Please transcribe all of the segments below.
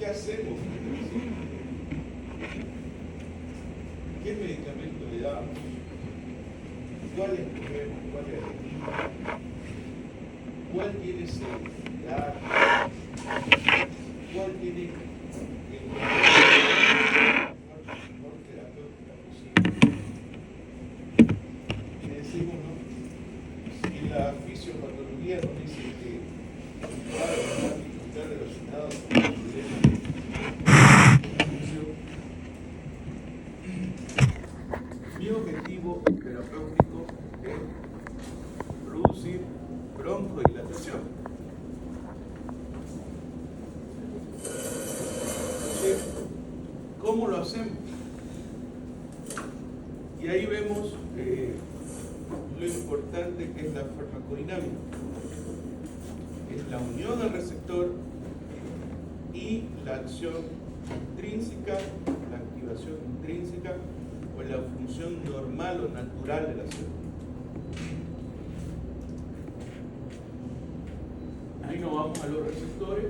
¿qué hacemos? ¿Qué medicamento le damos? ¿Cuál escogemos? ¿Cuál elegimos? ¿Cuál tiene seguridad? ¿Cuál tiene el mejor terapéutica posible? Y decimos, ¿no? Si la fisiopatología nos dice que va a haber dificultad relacionada con el problema de función, mi objetivo terapéutico es producir broncodilatación. Entonces, ¿cómo lo hacemos? Y ahí vemos lo importante que es la farmacodinámica. Es la unión del receptor y la acción intrínseca, la activación intrínseca o la función normal o natural de la célula. Ahí nos vamos a los receptores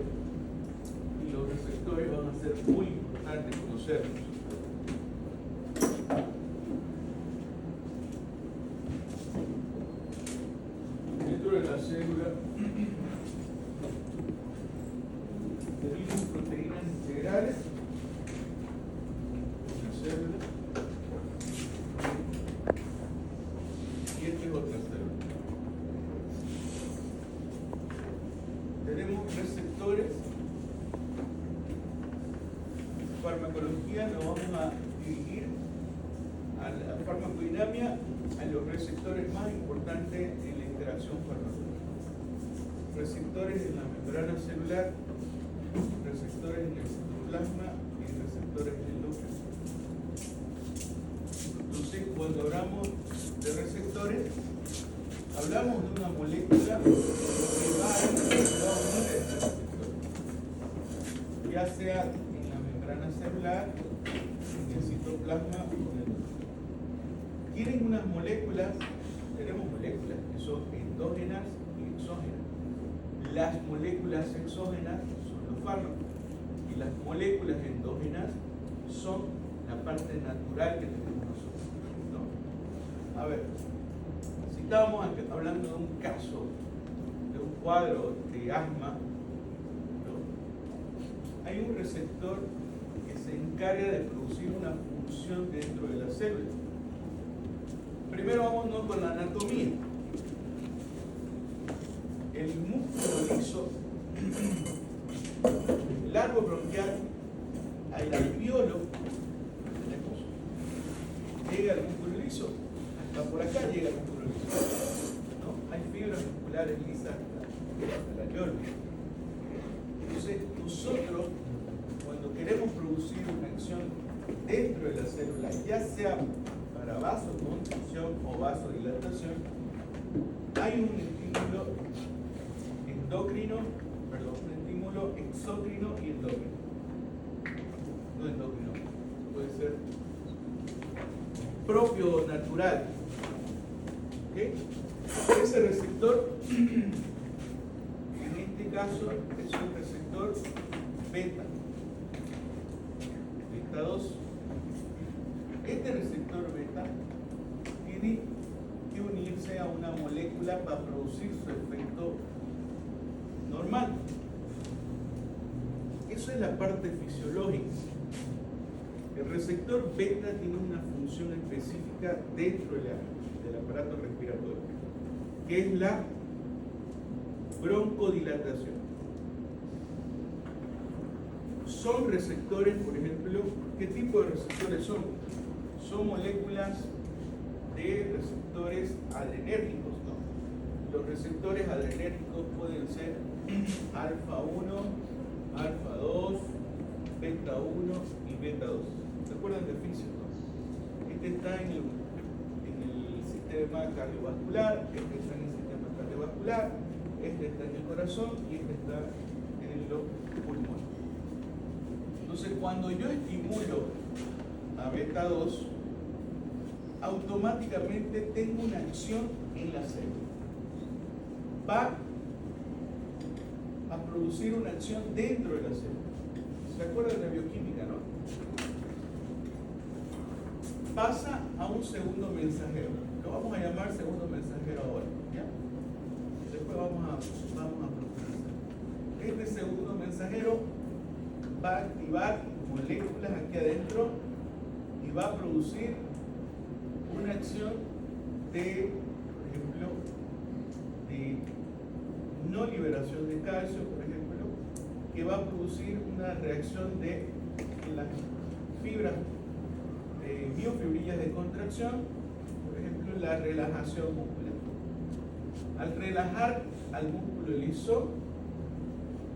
y los receptores van a ser muy importantes conocerlos. Dentro de la célula tenemos proteínas integrales en la célula y esta es otra célula. Tenemos receptores. Farmacología nos vamos a dirigir a la farmacodinamia a los receptores más importantes en la interacción farmacológica. Receptores en la membrana celular, receptores en el citoplasma y receptores en el núcleo. Entonces, cuando hablamos de receptores, hablamos de una molécula que va a unir este receptor, ya sea en la membrana celular, en el citoplasma o en el núcleo. Tienen unas moléculas, tenemos moléculas que son endógenas y exógenas. Las moléculas exógenas son los fármacos y las moléculas endógenas son la parte natural que tenemos nosotros, ¿no? A ver, si estábamos hablando de un caso, de un cuadro de asma, ¿no? Hay un receptor que se encarga de producir una función dentro de la célula. Primero vámonos con la anatomía. El músculo liso, el largo bronquial, al alveolo, llega el músculo liso, hasta por acá llega el músculo liso, ¿no? Hay fibras musculares lisas hasta el alveolo. Entonces, nosotros, cuando queremos producir una acción dentro de la célula, ya sea para vasoconstricción o vasodilatación, hay un estímulo un estímulo exócrino y endócrino. No endócrino, puede ser propio natural. ¿Okay? Ese receptor, en este caso, es un receptor beta 2. Este receptor beta tiene que unirse a una molécula para producir su efecto normal. Eso es la parte fisiológica. El receptor beta tiene una función específica dentro del aparato respiratorio, que es la broncodilatación. Son receptores, por ejemplo, ¿qué tipo de receptores son? Son moléculas de receptores adrenérgicos, ¿no? Los receptores adrenérgicos pueden ser alfa 1, alfa 2, beta 1 y beta 2. ¿Se acuerdan de fisio? ¿No? Este está en el sistema cardiovascular, este está en el sistema cardiovascular, este está en el corazón y este está en los pulmones. Entonces, cuando yo estimulo a beta 2, automáticamente tengo una acción en la célula. Va a producir una acción dentro de la célula. ¿Se acuerdan de bioquímica, no? Pasa a un segundo mensajero. Lo vamos a llamar segundo mensajero ahora, ¿ya? Después vamos a profundizar. Este segundo mensajero va a activar moléculas aquí adentro y va a producir una acción de, por ejemplo, de no liberación de calcio, por ejemplo, que va a producir una reacción de las fibras, miofibrillas de contracción, por ejemplo, la relajación muscular. Al relajar al músculo liso,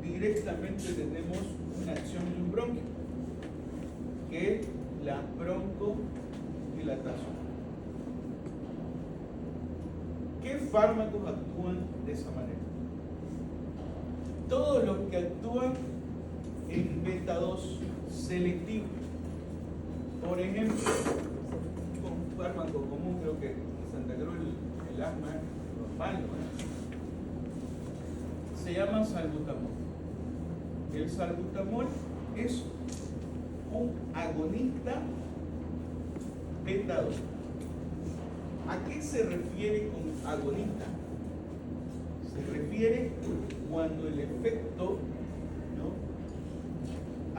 directamente tenemos una acción de un bronquio, que es la broncodilatación. ¿Qué fármacos actúan de esa manera? Todos los que actúan en beta 2 selectivo. Por ejemplo, un fármaco común, creo que en Santa Cruz el asma normal, ¿no? Se llama salbutamol. El salbutamol es un agonista beta 2. ¿A qué se refiere con agonista? Se refiere cuando el efecto, ¿no?,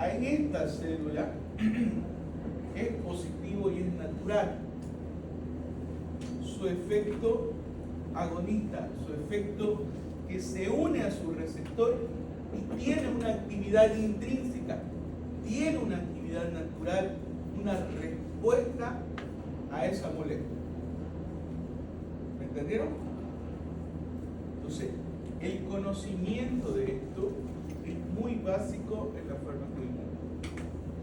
en esta célula es positivo y es natural. Su efecto agonista, su efecto que se une a su receptor y tiene una actividad intrínseca, tiene una actividad natural, una respuesta a esa molécula. ¿Me entendieron? Entonces, el conocimiento de esto es muy básico en la farmacodinámica.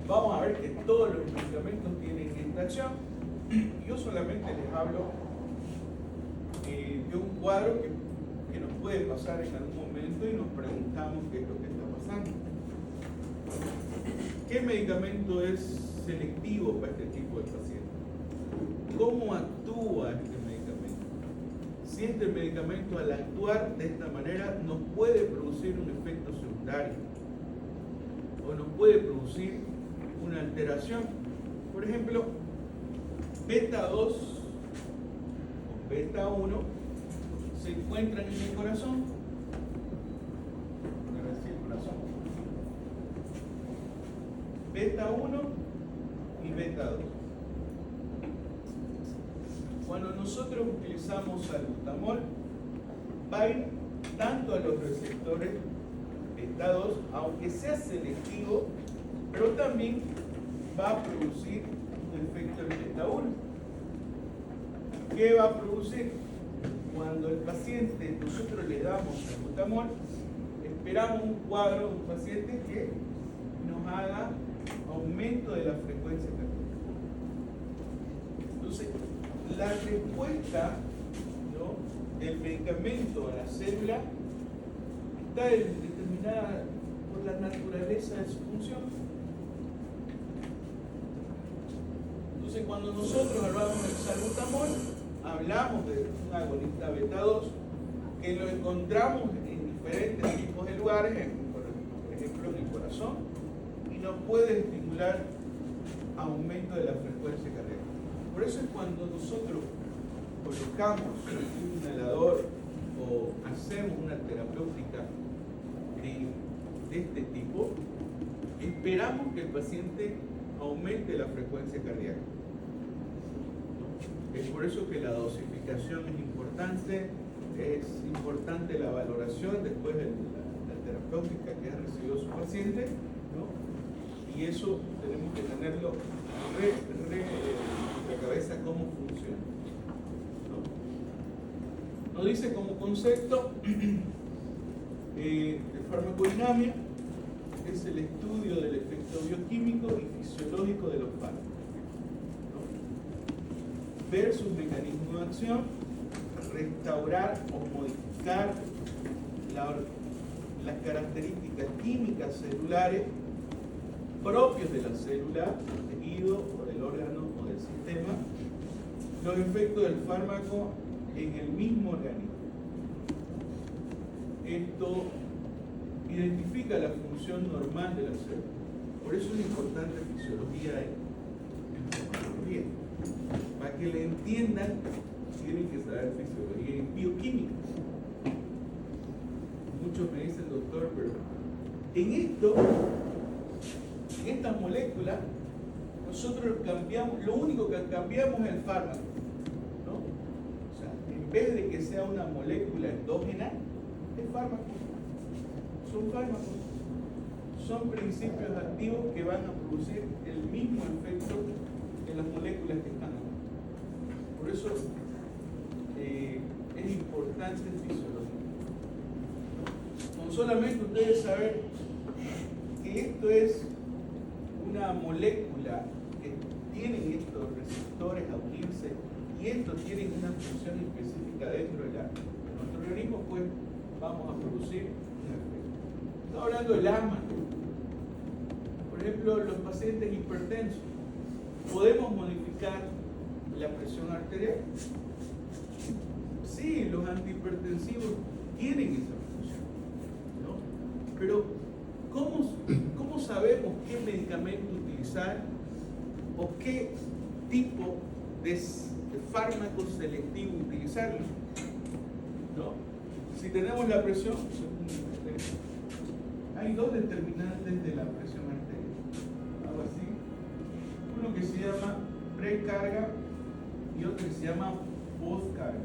Vamos a ver que todos los medicamentos tienen esta acción. Yo solamente les hablo de un cuadro que nos puede pasar en algún momento y nos preguntamos qué es lo que está pasando. ¿Qué medicamento es selectivo para este tipo de paciente? ¿Cómo actúa este medicamento? Si este medicamento, al actuar de esta manera, nos puede producir un efecto secundario o nos puede producir una alteración. Por ejemplo, beta 2 o beta 1 se encuentran en el corazón. Beta 1 y beta 2. Cuando nosotros utilizamos salbutamol, va a ir tanto a los receptores beta 2, aunque sea selectivo, pero también va a producir un efecto en beta 1. ¿Qué va a producir? Cuando el paciente, nosotros le damos salbutamol, esperamos un cuadro de un paciente que nos haga aumento de la frecuencia cardíaca. Entonces, la respuesta, ¿no?, del medicamento a la célula está determinada por la naturaleza de su función. Entonces, cuando nosotros hablamos del salbutamol, hablamos de un agonista beta 2 que lo encontramos en diferentes tipos de lugares, por ejemplo en el corazón, y nos puede estimular aumento de la frecuencia cardíaca. Por eso es cuando nosotros colocamos un inhalador o hacemos una terapéutica de este tipo, esperamos que el paciente aumente la frecuencia cardíaca. Es por eso que la dosificación es importante la valoración después de la terapéutica que ha recibido su paciente, ¿no? Y eso tenemos que tenerlo en la cabeza cómo funciona, ¿no? Nos dice como concepto de farmacodinamia es el estudio del efecto bioquímico y fisiológico de los fármacos, ¿no? Ver sus mecanismos de acción, restaurar o modificar las características químicas celulares propios de la célula, del tejido o del órgano o del sistema, los efectos del fármaco en el mismo organismo. Esto identifica la función normal de la célula. Por eso es importante fisiología en farmacología. Para que le entiendan, tienen que saber fisiología y bioquímica. Muchos me dicen, doctor, pero en estas moléculas, nosotros cambiamos, lo único que cambiamos es el fármaco, ¿no? O sea, en vez de que sea una molécula endógena, es fármaco. Son fármacos. Son principios activos que van a producir el mismo efecto que las moléculas que están acá. Por eso es importante en fisiología. Con solamente ustedes saber que esto es una molécula que tiene estos receptores a unirse y estos tienen una función específica dentro de nuestro organismo, pues vamos a producir un efecto. Estamos hablando del asma. Por ejemplo, los pacientes hipertensos, ¿podemos modificar la presión arterial? Sí, los antihipertensivos tienen esa función, ¿no? Pero ¿cómo sabemos qué medicamento utilizar o qué tipo de fármaco selectivo utilizar? ¿No? Si tenemos la presión, hay dos determinantes de la presión arterial, algo así. Uno que se llama precarga y otro que se llama postcarga.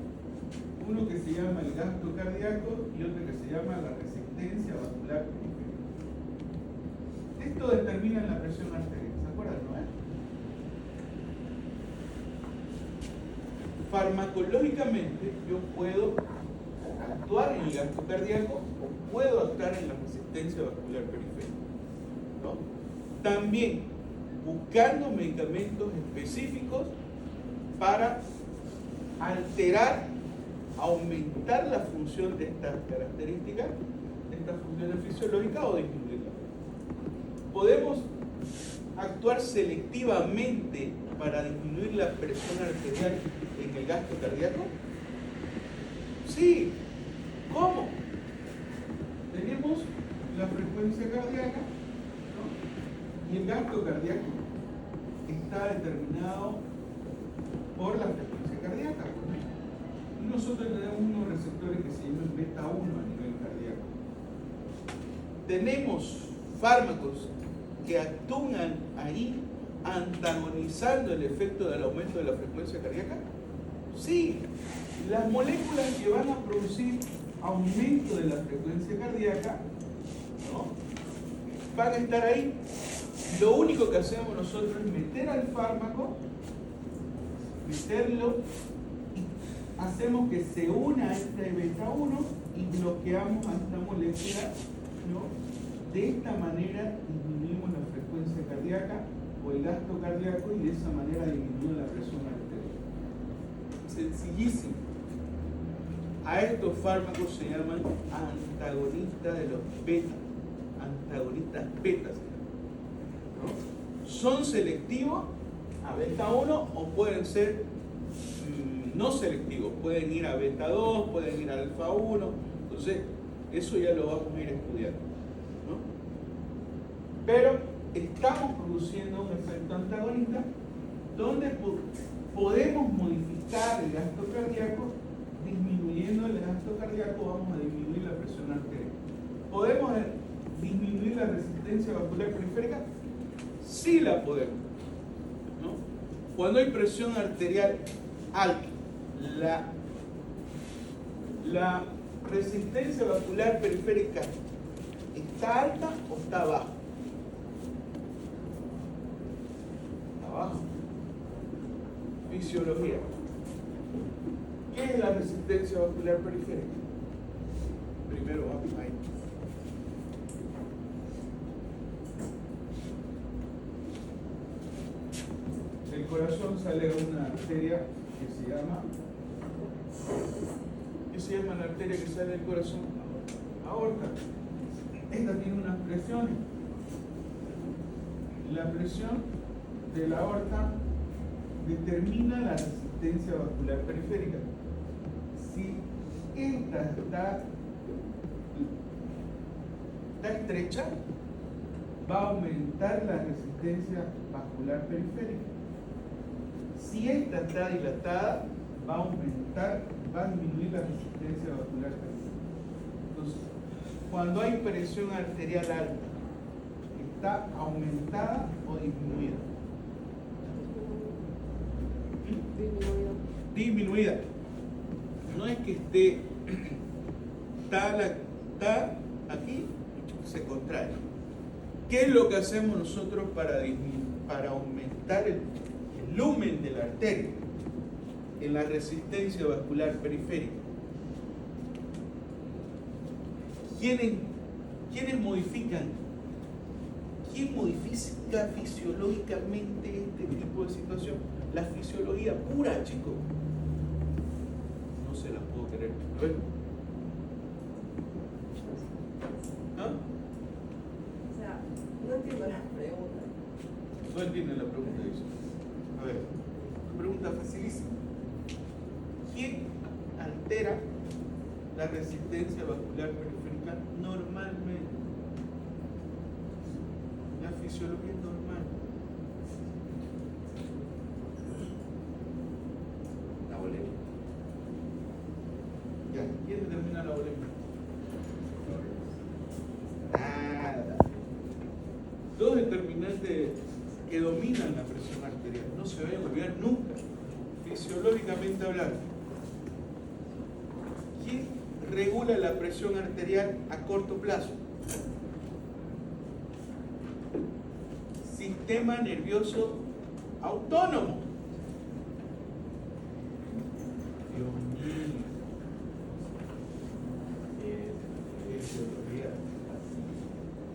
Uno que se llama el gasto cardíaco y otro que se llama la resistencia vascular periférica. Esto determina la presión arterial, ¿se acuerdan, no? Farmacológicamente yo puedo actuar en el gasto cardíaco o puedo actuar en la resistencia vascular periférica, ¿no? También buscando medicamentos específicos para alterar, aumentar la función de estas características, de estas funciones fisiológicas o disminuirlas. Podemos actuar selectivamente para disminuir la presión arterial en el gasto cardíaco. Sí. ¿Cómo? Tenemos la frecuencia cardíaca, ¿no? Y el gasto cardíaco está determinado por la frecuencia cardíaca. Y nosotros tenemos unos receptores que se llaman beta 1 a nivel cardíaco. Tenemos fármacos que actúan ahí antagonizando el efecto del aumento de la frecuencia cardíaca. Sí, las moléculas que van a producir aumento de la frecuencia cardíaca, ¿no?, van a estar ahí. Lo único que hacemos nosotros es meter al fármaco, meterlo, y hacemos que se una a este beta 1 y bloqueamos a esta molécula, ¿no? De esta manera disminuimos la frecuencia cardíaca o el gasto cardíaco y de esa manera disminuimos la presión arterial. Sencillísimo. A estos fármacos se llaman antagonistas de los beta, antagonistas beta, ¿no? Son selectivos a beta 1 o pueden ser no selectivos, pueden ir a beta 2, pueden ir a alfa 1, entonces eso ya lo vamos a ir estudiando, ¿no? Pero estamos produciendo un efecto antagonista donde podemos modificar el gasto cardíaco. Disminuyendo el gasto cardíaco vamos a disminuir la presión arterial. ¿Podemos disminuir la resistencia vascular periférica? Sí la podemos, ¿no? Cuando hay presión arterial alta, la resistencia vascular periférica ¿está alta o está baja? Está baja. Fisiología. ¿Qué es la resistencia vascular periférica? Primero vamos ahí. Del corazón sale una arteria que se llama la arteria que sale del corazón? Aorta. Esta tiene unas presiones. La presión de la aorta determina la resistencia vascular periférica. Si esta está estrecha, va a aumentar la resistencia vascular periférica. Si esta está dilatada, va a disminuir la resistencia vascular periférica. Entonces, cuando hay presión arterial alta, ¿está aumentada o disminuida? Disminuida. No es que esté, está aquí, se contrae. ¿Qué es lo que hacemos nosotros para aumentar el lumen de la arteria en la resistencia vascular periférica? ¿Quiénes modifican? ¿Quién modifica fisiológicamente este tipo de situación? La fisiología pura, chicos. No se la puedo creer. A ver. ¿Ah? O sea, no entiendo la pregunta. No entienden la pregunta, dice. A ver, una pregunta facilísima. ¿Quién altera la resistencia vascular periférica normalmente? La fisiología es normal. La bulimia. Ya, ¿quién determina la bulimia? Nada. Dos determinantes que dominan la presión arterial. No se vayan a olvidar nunca, fisiológicamente hablando. ¿Quién regula la presión arterial a corto plazo? Sistema nervioso autónomo. Dios mío.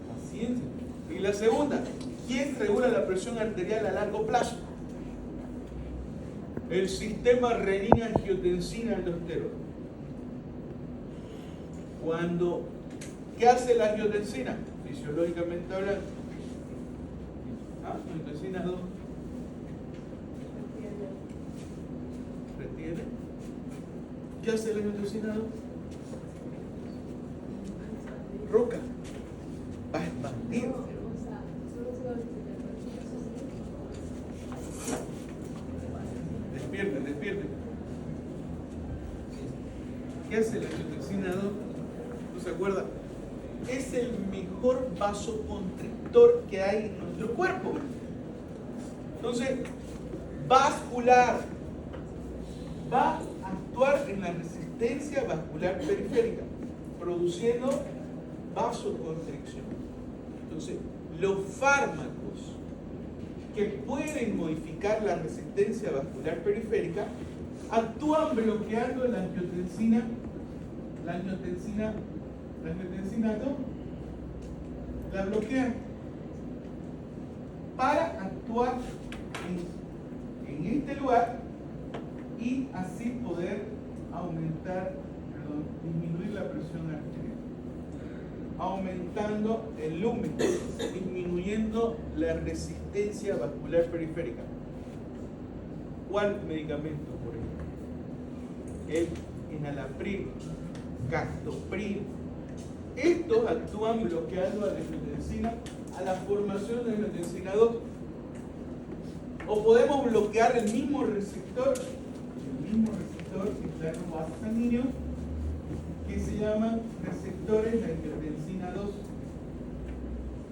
Paciencia. Y la segunda, ¿quién regula la presión arterial a largo plazo? El sistema renina-angiotensina-aldosterona. ¿Qué hace la angiotensina? Fisiológicamente hablando. Angiotensina 2. Retiene. ¿Qué hace la angiotensina 2? Roca. Va a expandir. Despierten. ¿Qué hace la angiotensina 2? ¿No se acuerda? Es el mejor vasoconstrictor que hay en nuestro cuerpo. Entonces, vascular. Va a actuar en la resistencia vascular periférica, produciendo vasoconstricción. Entonces, los fármacos que pueden modificar la resistencia vascular periférica actúan bloqueando la angiotensina 2, la bloquean para actuar en este lugar y así poder disminuir la presión arterial, aumentando el lumen, disminuyendo la resistencia vascular periférica. ¿Cuál medicamento, por ejemplo? El enalapril, captopril. Estos actúan bloqueando a la angiotensina, a la formación de angiotensina 2. O podemos bloquear el mismo receptor que está en los vasos sanguíneos, que se llaman receptores de angiotensina 2.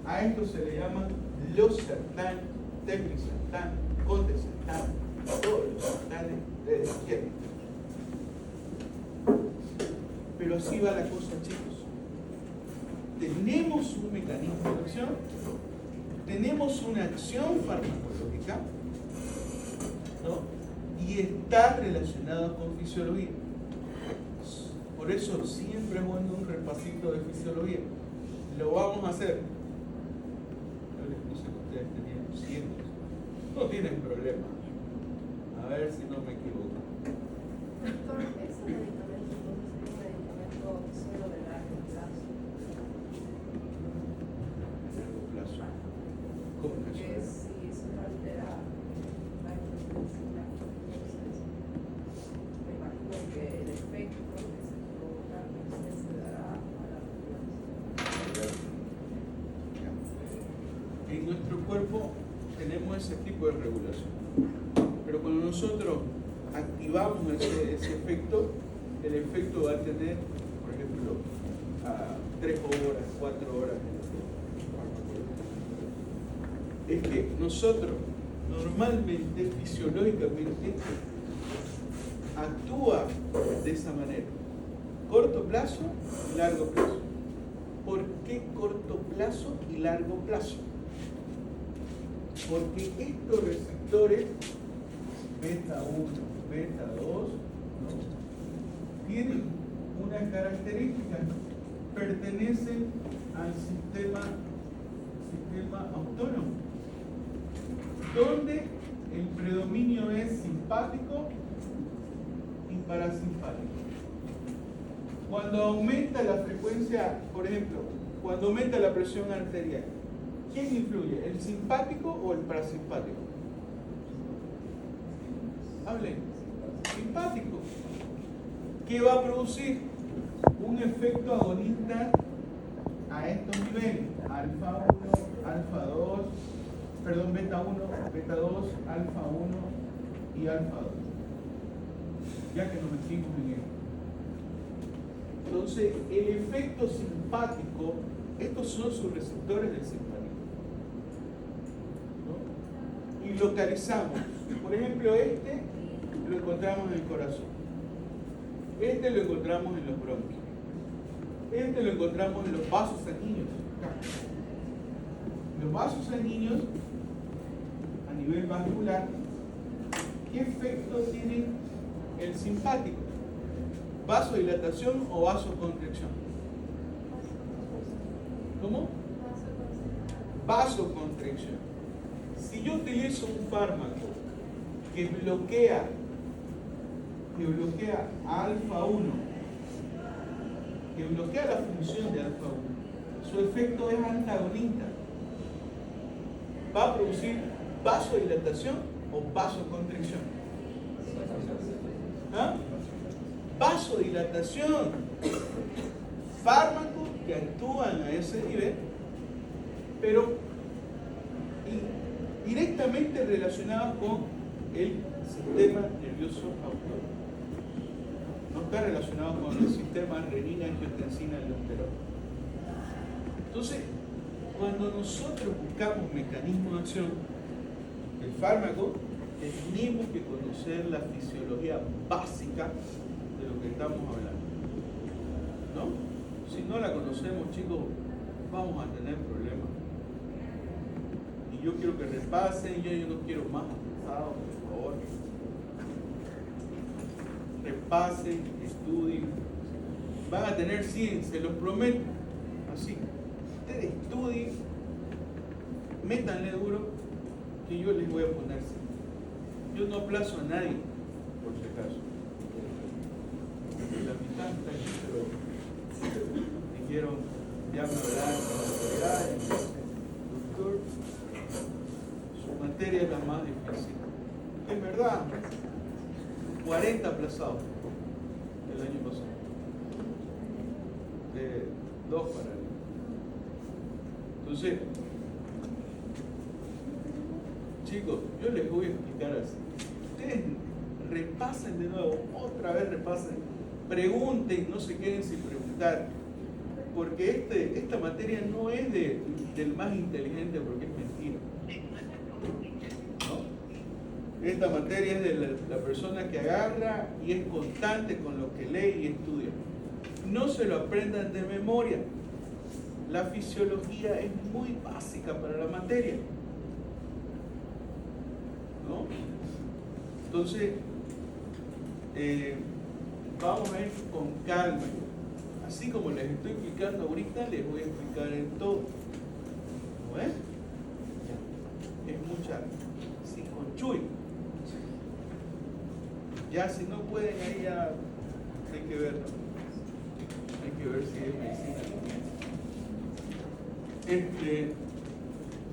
A esto se le llaman losartán, telmisartán, condesertán, todos los sartanes de la izquierda. Pero así va la cosa, chicos. Tenemos un mecanismo de acción, tenemos una acción farmacológica, ¿no? Y está relacionado con fisiología. Por eso siempre es bueno un repasito de fisiología. Lo vamos a hacer. Yo les puse que ustedes tenían cientos. No tienen problema. A ver si no me equivoco. Doctor, ¿ese medicamento entonces es un medicamento solo de largo plazo? Largo plazo. ¿Cómo que Porque eso? si eso no altera la angiotensina, entonces me imagino que el efecto que se provoca se dará a largo plazo. en nuestro cuerpo tenemos ese tipo de regulación. Pero cuando nosotros activamos ese efecto, el efecto va a tener, por ejemplo, 3 horas, 4 horas. Es que nosotros normalmente, fisiológicamente, actúa de esa manera. Corto plazo y largo plazo. ¿Por qué corto plazo y largo plazo? Porque estos receptores, beta 1, beta 2, ¿no?, tienen unas características, ¿no? Pertenecen al sistema autónomo, donde el predominio es simpático y parasimpático. Cuando aumenta la frecuencia, por ejemplo, cuando aumenta la presión arterial, ¿quién influye? ¿El simpático o el parasimpático? Hablen. Simpático. ¿Qué va a producir? Un efecto agonista a estos niveles: alfa 1, alfa 2, perdón, beta 1, beta 2, alfa 1 y alfa 2. Ya que nos metimos en esto. Entonces, el efecto simpático, estos son sus receptores del simpático, ¿no? Y localizamos. Por ejemplo, este lo encontramos en el corazón. Este lo encontramos en los bronquios. Este lo encontramos en los vasos sanguíneos. Los vasos sanguíneos, a nivel vascular, ¿qué efecto tiene el simpático? ¿Vasodilatación o vasoconstricción? ¿Cómo? Vasoconstricción. Si yo utilizo un fármaco que bloquea alfa 1, que bloquea la función de alfa 1, su efecto es antagonista. ¿Va a producir vasodilatación o vasoconstricción? ¿Ah? Vasodilatación. Fármacos que actúan a ese nivel, pero directamente relacionados con el sistema nervioso autónomo. No está relacionado con el sistema renina, angiotensina, aldosterona. Entonces, cuando nosotros buscamos mecanismos de acción del fármaco, tenemos que conocer la fisiología básica de lo que estamos hablando, ¿no? Si no la conocemos, chicos, vamos a tener problemas. Y yo quiero que repasen, yo no quiero más avanzados, por favor. Repasen, estudien. Van a tener 100, se los prometo. Así. Ustedes estudien, métanle duro, que yo les voy a poner 100. Yo no aplazo a nadie, por si acaso. La mitad está aquí, pero dijeron, ya me hablaron con la autoridad, doctor, su materia es la más difícil. Es verdad, 40 aplazados el año pasado, de 2 para arriba. Entonces, chicos, yo les voy a explicar así. Ustedes repasen de nuevo, otra vez repasen, pregunten, no se queden sin preguntar, porque esta materia no es del más inteligente, porque es mentira, ¿no? Esta materia es de la persona que agarra y es constante con lo que lee y estudia. No se lo aprendan de memoria. La fisiología es muy básica para la materia, ¿no? Entonces, vamos a ir con calma. Así como les estoy explicando ahorita, les voy a explicar en todo. ¿No ves? Es mucha psiconchuy. Ya si no pueden, ahí ya hay que verlo. Hay que ver si es medicina.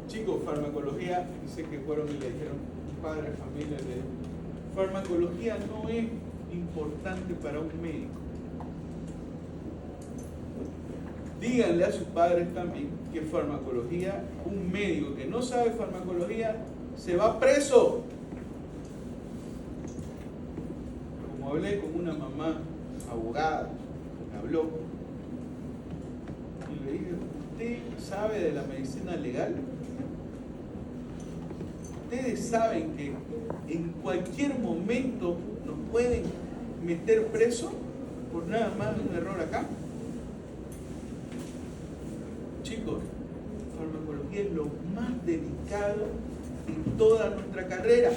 Chicos, farmacología, dice que fueron y le dijeron, padre, familia, farmacología no es importante para un médico. Díganle a sus padres también que farmacología, un médico que no sabe farmacología, se va preso. Como hablé con una mamá abogada, me habló, y le dije, ¿usted sabe de la medicina legal? Ustedes saben que en cualquier momento nos pueden meter preso por nada más un error acá. Chicos, farmacología es lo más delicado de toda nuestra carrera.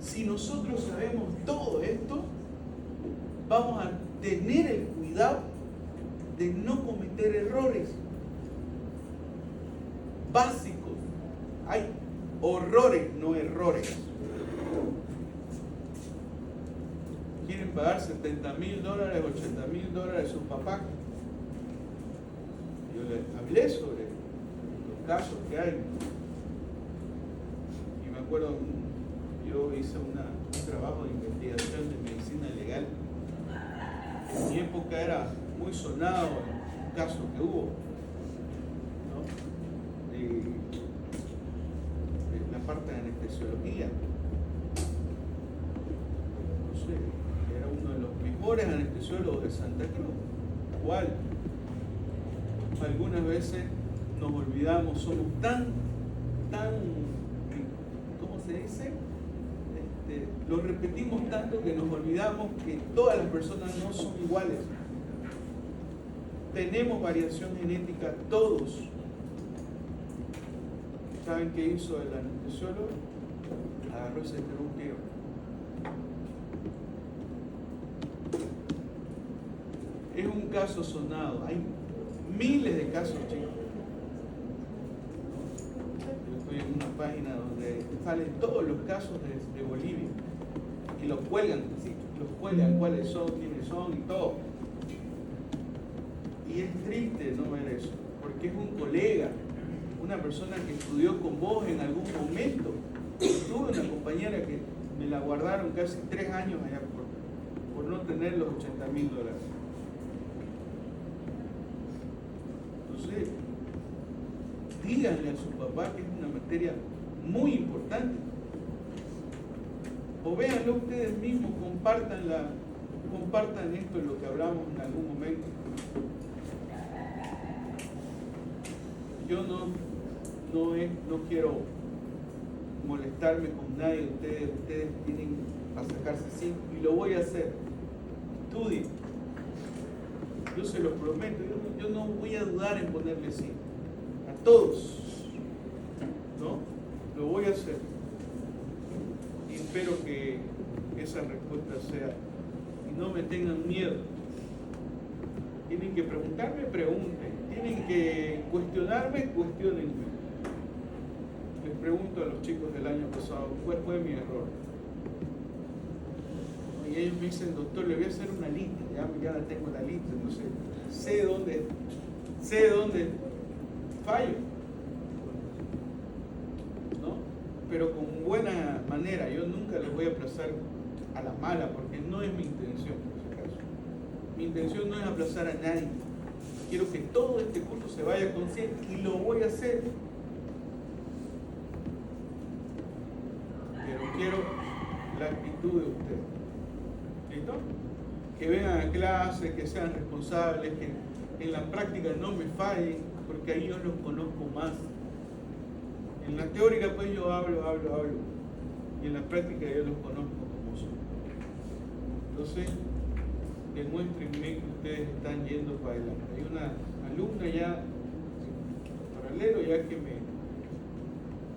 Si nosotros sabemos todo esto, vamos a tener el cuidado de no cometer errores básicos. Hay horrores, no errores. Quieren pagar $70,000, $80,000 a sus papás. Yo les hablé sobre los casos que hay. Y me acuerdo, yo hice un trabajo de investigación de medicina legal. En mi época era muy sonado el caso que hubo, ¿no? De la parte de anestesiología. No sé, era uno de los mejores anestesiólogos de Santa Cruz. ¿Cuál? Algunas veces nos olvidamos, somos tan, ¿cómo se dice? Lo repetimos tanto que nos olvidamos que todas las personas no son iguales. Tenemos variación genética todos. ¿Saben qué hizo el anestesiólogo? Agarró y se tiró un tiro. Es un caso sonado. Hay miles de casos, chicos. Yo estoy en una página donde salen todos los casos de Bolivia y los cuelgan, ¿sí? Los cuelgan, cuáles son, quiénes son y todo. Y es triste no ver eso, porque es un colega, una persona que estudió con vos en algún momento. Tuve una compañera que me la guardaron casi 3 años allá por no tener los $80,000. Entonces, díganle a su papá que es una materia muy importante. O véanlo ustedes mismos, compartan esto en lo que hablamos en algún momento. Yo no quiero molestarme con nadie de ustedes. Ustedes tienen a sacarse 5 y lo voy a hacer. Estudien. Yo se los prometo, yo no voy a dudar en ponerle 5 a todos, ¿no? Lo voy a hacer y espero que esa respuesta sea, y no me tengan miedo. Tienen que preguntarme, pregunten. Tienen que cuestionarme, cuestionenme. Les pregunto a los chicos del año pasado, ¿cuál fue mi error? Y ellos me dicen, doctor, le voy a hacer una lista, ya la tengo la lista, entonces sé dónde fallo, ¿no? Pero con buena manera. Yo nunca les voy a aplazar a la mala, porque no es mi intención en ese caso. Mi intención no es aplazar a nadie. Quiero que todo este curso se vaya con 100 y lo voy a hacer. Pero quiero la actitud de ustedes. ¿Listo? Que vengan a clase, que sean responsables, que en la práctica no me fallen, porque ahí yo los conozco más. En la teórica pues yo hablo, y en la práctica yo los conozco como son. Entonces, demuéstrenme que ustedes están yendo para adelante. Hay una alumna ya, paralelo, ya que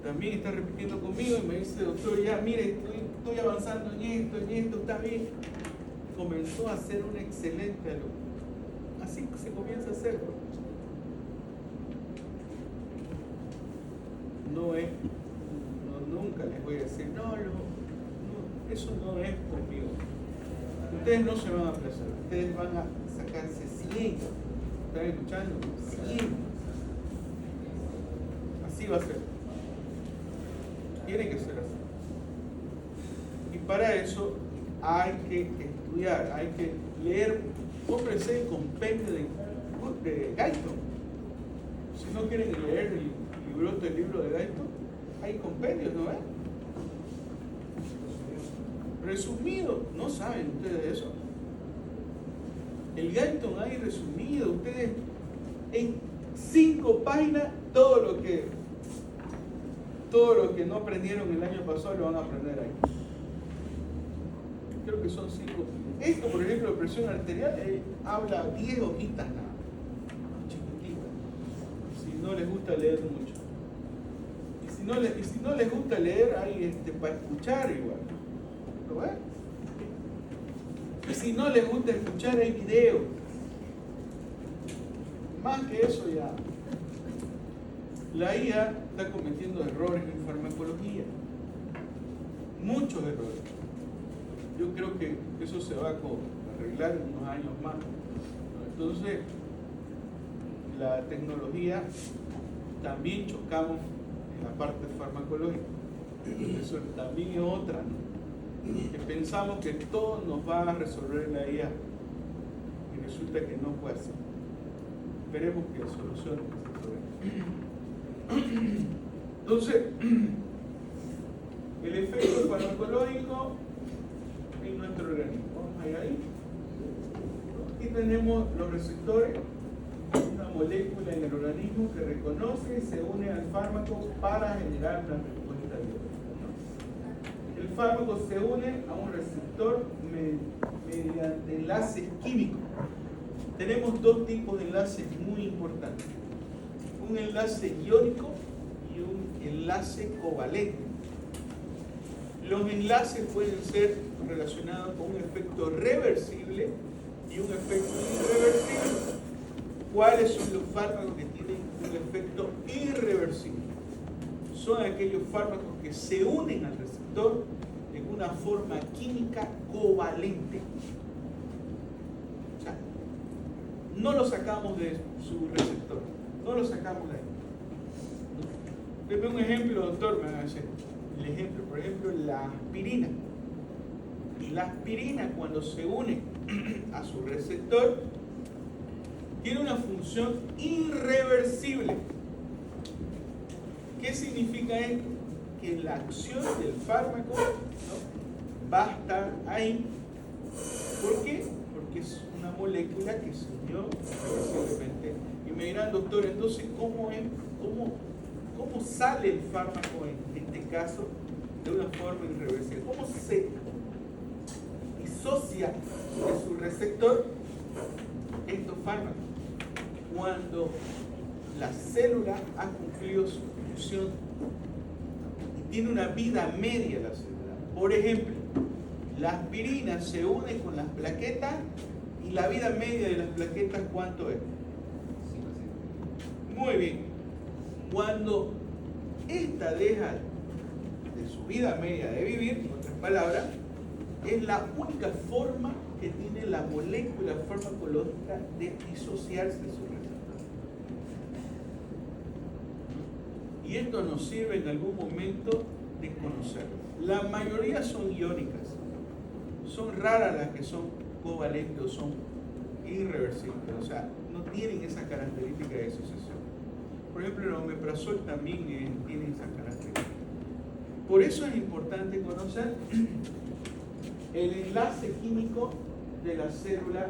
también está repitiendo conmigo y me dice, doctor, ya mire, estoy avanzando en esto, está bien. Comenzó a ser un excelente alumno. Así se comienza a hacer. Nunca les voy a decir, no, eso no es conmigo. Ustedes no se van a aplazar, ustedes van a sacarse 100. ¿Están escuchando? 100. Así va a ser. Tiene que ser así. Y para eso hay que estudiar, hay que leer cómprense el compendio de Guyton. Si no quieren leer el libro de Guyton, hay compendios, ¿no ven? Resumido, ¿no saben ustedes de eso? El Guyton hay resumido, ustedes en 5 páginas todo lo que no aprendieron el año pasado lo van a aprender ahí. Creo que son 5. Esto, por ejemplo, de presión arterial, habla 10 hojitas nada, chiquititas. Si no les gusta leer mucho. Y si no les gusta leer, hay para escuchar igual. ¿Lo ven? Y si no les gusta escuchar, hay video. Más que eso ya. La IA está cometiendo errores en farmacología. Muchos errores. Yo creo que eso se va a arreglar en unos años más. Entonces, la tecnología también chocamos en la parte farmacológica. Eso también es otra, ¿no? Que pensamos que todo nos va a resolver la IA y resulta que no fue así. Esperemos que solucione ese problema. Entonces, el efecto farmacológico en nuestro organismo. Vamos a ir ahí. Aquí tenemos los receptores, una molécula en el organismo que reconoce y se une al fármaco para generar una respuesta biológica. El fármaco se une a un receptor mediante enlaces químicos. Tenemos 2 tipos de enlaces muy importantes: un enlace iónico y un enlace covalente. Los enlaces pueden ser relacionados con un efecto reversible y un efecto irreversible. ¿Cuáles son los fármacos que tienen un efecto irreversible? Son aquellos fármacos que se unen al receptor en una forma química covalente. O sea, no lo sacamos de su receptor, no lo sacamos de ahí. Deme un ejemplo, doctor, me van a decir. El ejemplo, por ejemplo, la aspirina. Y la aspirina, cuando se une a su receptor, tiene una función irreversible. ¿Qué significa esto? Que la acción del fármaco, ¿no?, va a estar ahí. ¿Por qué? Porque es una molécula que se unió irreversiblemente. Y me dirán, doctor, entonces, ¿cómo sale el fármaco en este caso de una forma irreversible? ¿Cómo se disocia de su receptor estos fármacos? Cuando la célula ha cumplido su función y tiene una vida media la célula. Por ejemplo, la aspirina se une con las plaquetas y la vida media de las plaquetas, ¿cuánto es? 5%. Muy bien. Cuando esta deja de su vida media de vivir, en otras palabras, es la única forma que tiene la molécula farmacológica de disociarse de su receptor. Y esto nos sirve en algún momento de conocerlo. La mayoría son iónicas. Son raras las que son covalentes o son irreversibles. O sea, no tienen esa característica de disociación. Por ejemplo, el omeprazol también tiene esa característica. Por eso es importante conocer el enlace químico de la célula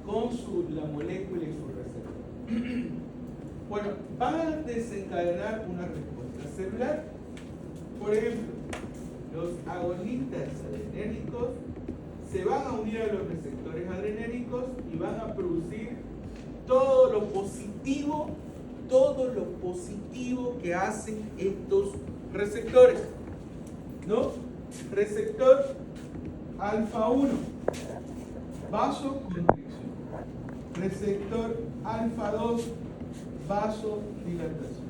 con la molécula y su receptor. Bueno, van a desencadenar una respuesta celular. Por ejemplo, los agonistas adrenérgicos se van a unir a los receptores adrenérgicos y van a producir todo lo positivo que hacen estos receptores, ¿no? Receptor alfa 1, vasoconstricción. Receptor alfa 2, vasodilatación.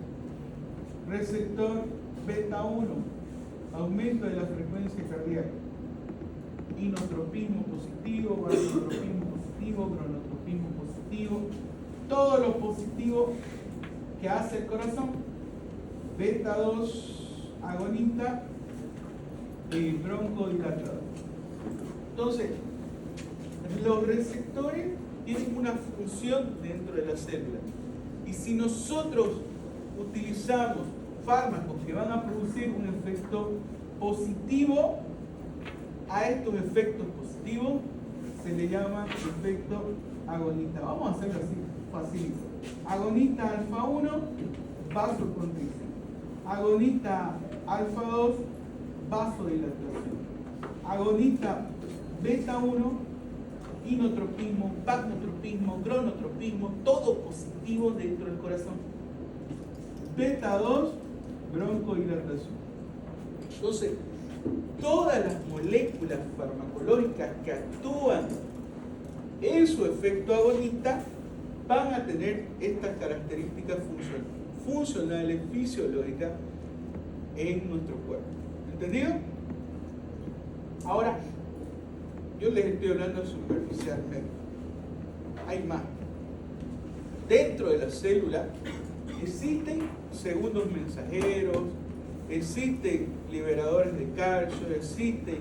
Receptor beta 1, aumento de la frecuencia cardíaca. Inotropismo positivo, vasotropismo positivo, cronotropismo positivo. Todo lo positivo que hace el corazón. Beta 2 agonista y broncodilatador. Entonces, los receptores tienen una función dentro de la célula. Y si nosotros utilizamos fármacos que van a producir un efecto positivo, a estos efectos positivos se le llama efecto agonista. Vamos a hacerlo así, facilito. Agonista alfa 1, vasoconstricción. Agonista alfa 2, vasodilatación. Agonista beta 1, inotropismo, pagnotropismo, cronotropismo, todo positivo dentro del corazón. Beta 2, broncodilatación. Entonces, todas las moléculas farmacológicas que actúan en su efecto agonista van a tener estas características funcionales, fisiológicas en nuestro cuerpo. ¿Entendido? Ahora, yo les estoy hablando superficialmente. Hay más. Dentro de la célula existen segundos mensajeros, existen liberadores de calcio, existen,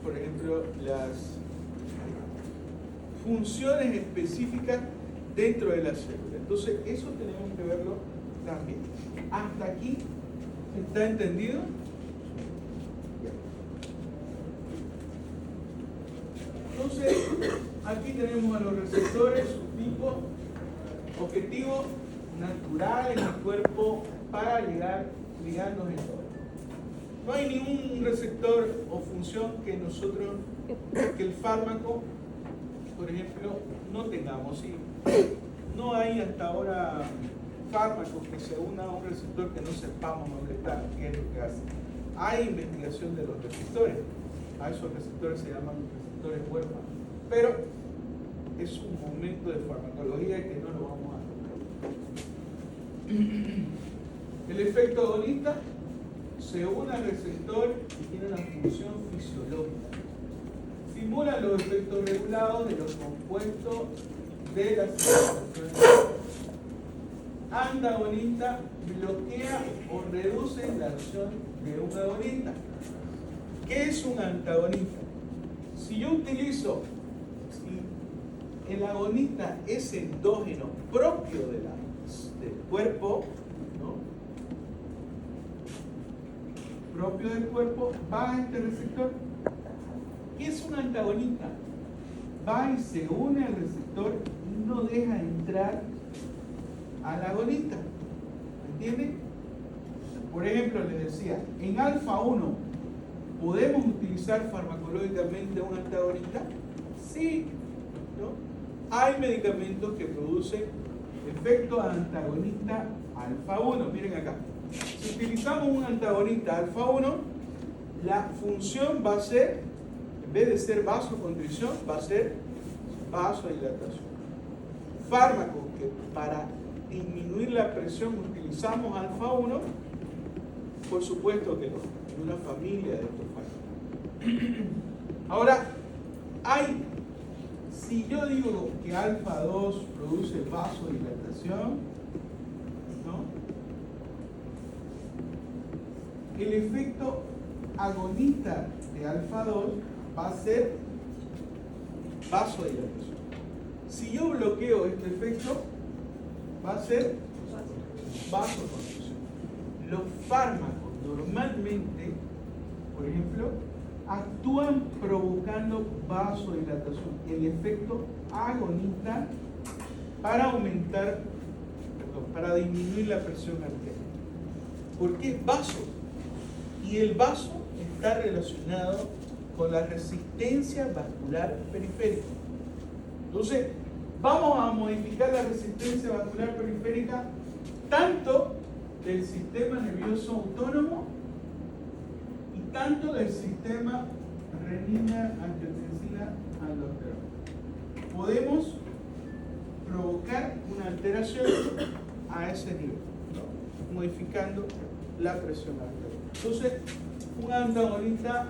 por ejemplo, las funciones específicas dentro de la célula. Entonces, eso tenemos que verlo también. ¿Hasta aquí está entendido? Entonces, aquí tenemos a los receptores, su tipo, objetivo natural en el cuerpo para ligarnos en todo. No hay ningún receptor o función que nosotros, que el fármaco, por ejemplo, no tengamos. ¿Sí? No hay hasta ahora fármacos que se unan a un receptor que no sepamos dónde está, qué es lo que hace. Hay investigación de los receptores. A esos receptores se llaman receptores huérfanos. Pero es un momento de farmacología que no lo vamos a tocar. El efecto agonista se une al receptor y tiene una función fisiológica. Simula los efectos regulados de los compuestos de la circulación. Antagonista bloquea o reduce la acción de un agonista. ¿Qué es un antagonista? Si yo utilizo, si el agonista es endógeno propio del cuerpo, ¿no? Propio del cuerpo, va a este receptor. ¿Qué es un antagonista? Va y se une al receptor y no deja entrar al agonista. ¿Entienden? Por ejemplo, les decía, en alfa 1, ¿podemos utilizar farmacológicamente un antagonista? Sí, ¿no? Hay medicamentos que producen efecto antagonista alfa 1. Miren acá. Si utilizamos un antagonista alfa 1, la función va a ser, en vez de ser vasoconstricción, va a ser vasodilatación. Fármacos que para disminuir la presión utilizamos alfa 1, por supuesto que no, en una familia de estos fármacos. Ahora, si yo digo que alfa 2 produce vasodilatación, ¿no? El efecto agonista de alfa 2 va a ser vasodilatación. Si yo bloqueo este efecto, va a ser vasoconstricción. Los fármacos normalmente, por ejemplo, actúan provocando vasodilatación, el efecto agonista para para disminuir la presión arterial. ¿Por qué vaso? Y el vaso está relacionado con la resistencia vascular periférica. Entonces, vamos a modificar la resistencia vascular periférica tanto del sistema nervioso autónomo y tanto del sistema renina, angiotensina, aldosterona. Podemos provocar una alteración a ese nivel, ¿no? Modificando la presión arterial. Entonces, un antagonista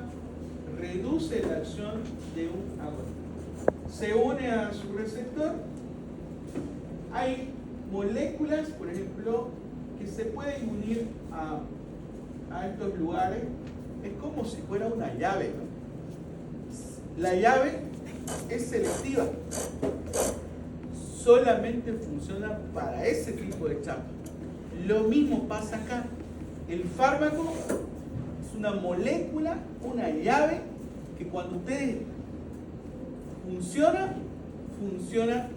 reduce la acción de un agonista. Se une a su receptor. Hay moléculas, por ejemplo, que se pueden unir a estos lugares. Es como si fuera una llave, ¿no? La llave es selectiva. Solamente funciona para ese tipo de chapa. Lo mismo pasa acá. El fármaco es una molécula, una llave, que cuando ustedes funciona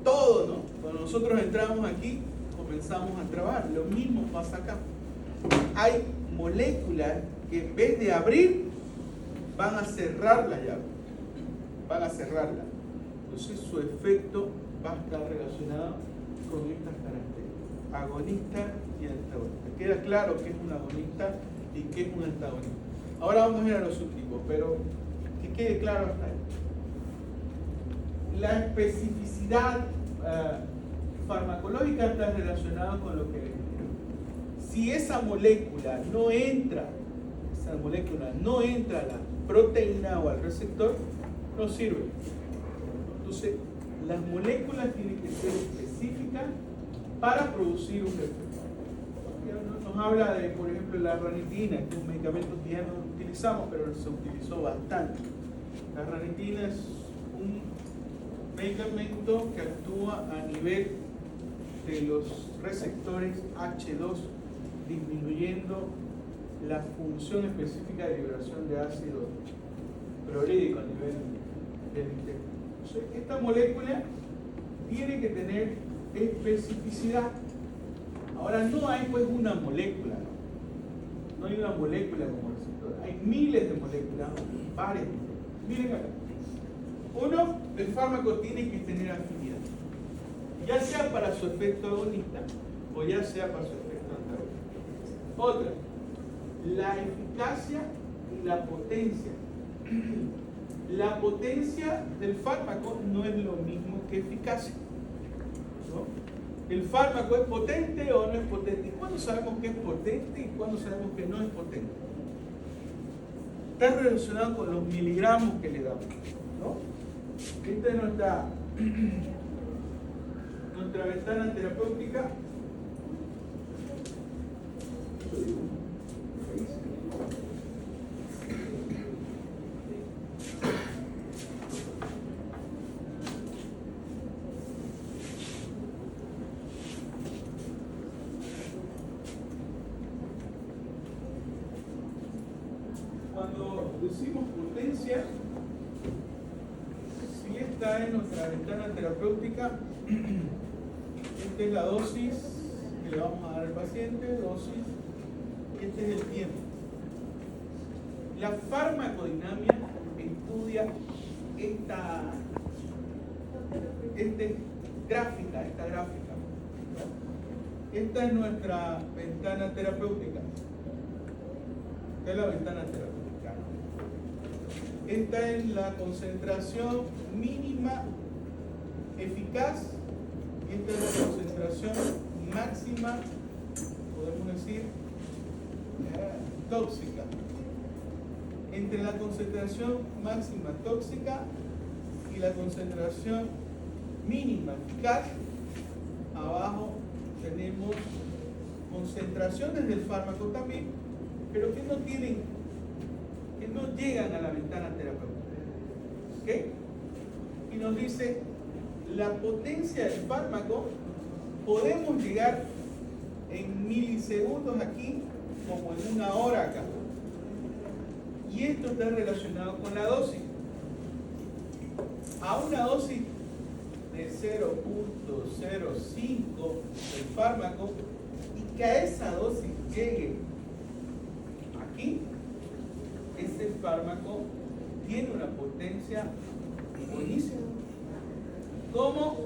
todo, ¿no? Cuando nosotros entramos aquí, comenzamos a trabajar. Lo mismo pasa acá. Hay moléculas que en vez de abrir, van a cerrar la llave. Van a cerrarla. Entonces su efecto va a estar relacionado con estas características: agonista y antagonista. Queda claro que es un agonista y que es un antagonista. Ahora vamos a ir a los subtipos, pero que quede claro hasta ahí. La especificidad farmacológica está relacionada con lo que les digo. Si esa molécula no entra a la proteína o al receptor, no sirve. Entonces, las moléculas tienen que ser específicas para producir un efecto. Nos habla de, por ejemplo, la ranitina, que es un medicamento que ya no utilizamos, pero se utilizó bastante. La ranitina es un medicamento que actúa a nivel de los receptores H2, disminuyendo la función específica de liberación de ácido clorhídrico a nivel del intestino. Entonces, esta molécula tiene que tener especificidad. Ahora, no hay pues una molécula, no hay una molécula como receptor, hay miles de moléculas, varias. Miren acá. Uno, el fármaco tiene que tener afinidad, ya sea para su efecto agonista o ya sea para su efecto antagonista. Otra, la eficacia y la potencia. La potencia del fármaco no es lo mismo que eficacia, ¿no? ¿El fármaco es potente o no es potente? ¿Y cuándo sabemos que es potente y cuándo sabemos que no es potente? Está relacionado con los miligramos que le damos, ¿no? Esta es nuestra ventana terapéutica. Cuando decimos potencia, si esta es nuestra ventana terapéutica, esta es la dosis que le vamos a dar al paciente, dosis, y este es el tiempo. La farmacodinamia estudia esta gráfica, ¿no? Esta es nuestra ventana terapéutica. Esta es la ventana terapéutica. Esta es la concentración mínima eficaz y esta es la concentración máxima, podemos decir, tóxica. Entre la concentración máxima tóxica y la concentración mínima eficaz, abajo tenemos concentraciones del fármaco también, pero que no llegan a la ventana terapéutica. ¿Ok? Y nos dice, la potencia del fármaco, podemos llegar en milisegundos aquí, como en una hora acá. Y esto está relacionado con la dosis. A una dosis de 0.05 del fármaco, y que a esa dosis llegue aquí, ese fármaco tiene una potencia buenísima. ¿Cómo?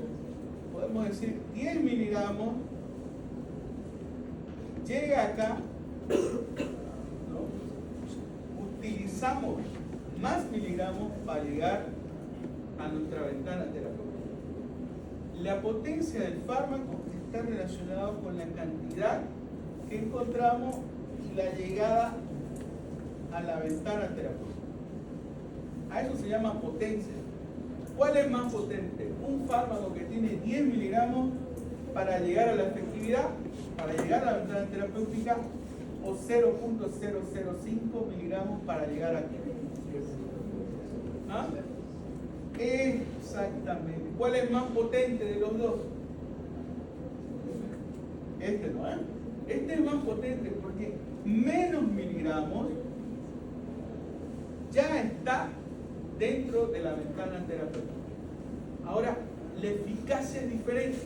Podemos decir 10 miligramos, llega acá, ¿no? Utilizamos más miligramos para llegar a nuestra ventana terapéutica. La potencia del fármaco está relacionada con la cantidad que encontramos y la llegada a la ventana terapéutica. A eso se llama potencia. ¿Cuál es más potente? ¿Un fármaco que tiene 10 miligramos para llegar a la efectividad, para llegar a la ventana terapéutica, o 0.005 miligramos para llegar aquí? ¿Ah? Exactamente. ¿Cuál es más potente de los dos? Este no, ¿eh? Este es más potente porque menos miligramos ya está dentro de la ventana terapéutica. Ahora, la eficacia es diferente.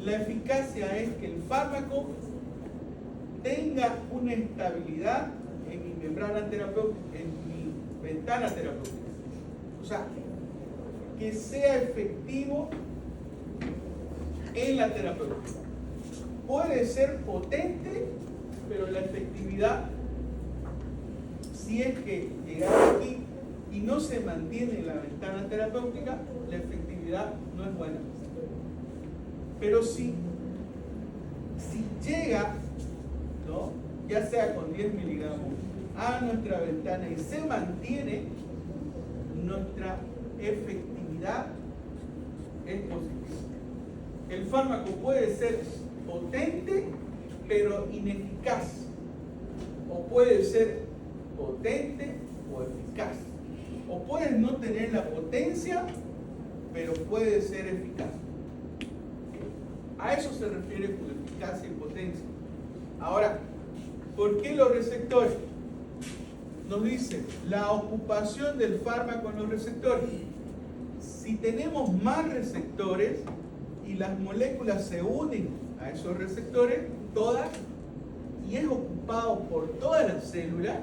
La eficacia es que el fármaco tenga una estabilidad en mi membrana terapéutica, en mi ventana terapéutica. O sea, que sea efectivo en la terapéutica. Puede ser potente, pero la efectividad, si es que llegar aquí y no se mantiene en la ventana terapéutica, la efectividad no es buena. Pero si llega, ¿no?, ya sea con 10 miligramos a nuestra ventana y se mantiene, nuestra efectividad es positiva. El fármaco puede ser potente pero ineficaz, o puede ser potente o eficaz, o puede no tener la potencia pero puede ser eficaz. A eso se refiere con eficacia y potencia. Ahora, ¿por qué los receptores? Nos dice la ocupación del fármaco en los receptores. Si tenemos más receptores y las moléculas se unen a esos receptores, todas, y es ocupado por todas las células,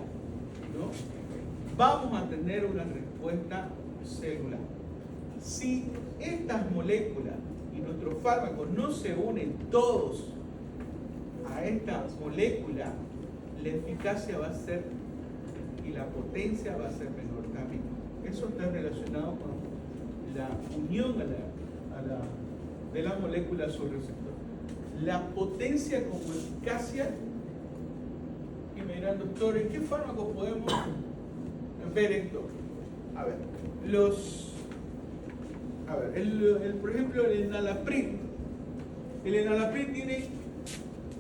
¿no?, vamos a tener una respuesta celular. Si estas moléculas y nuestros fármacos no se unen todos a esta molécula, la eficacia va a ser y la potencia va a ser menor también. Eso está relacionado con la unión de la molécula a su receptor. La potencia como eficacia, y me dirán, doctor, ¿en qué fármaco podemos ver esto? A ver, por ejemplo, el enalapril. El enalapril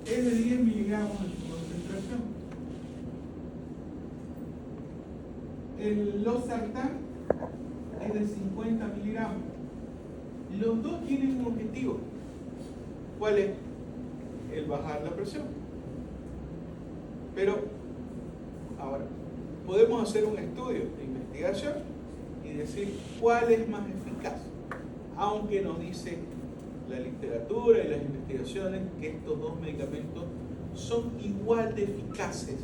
es de 10 miligramos de concentración. El losartán es de 50 miligramos. Los dos tienen un objetivo. ¿Cuál es? El bajar la presión. Pero, ahora, podemos hacer un estudio de investigación y decir cuál es más eficaz. Aunque nos dice la literatura y las investigaciones que estos dos medicamentos son igual de eficaces.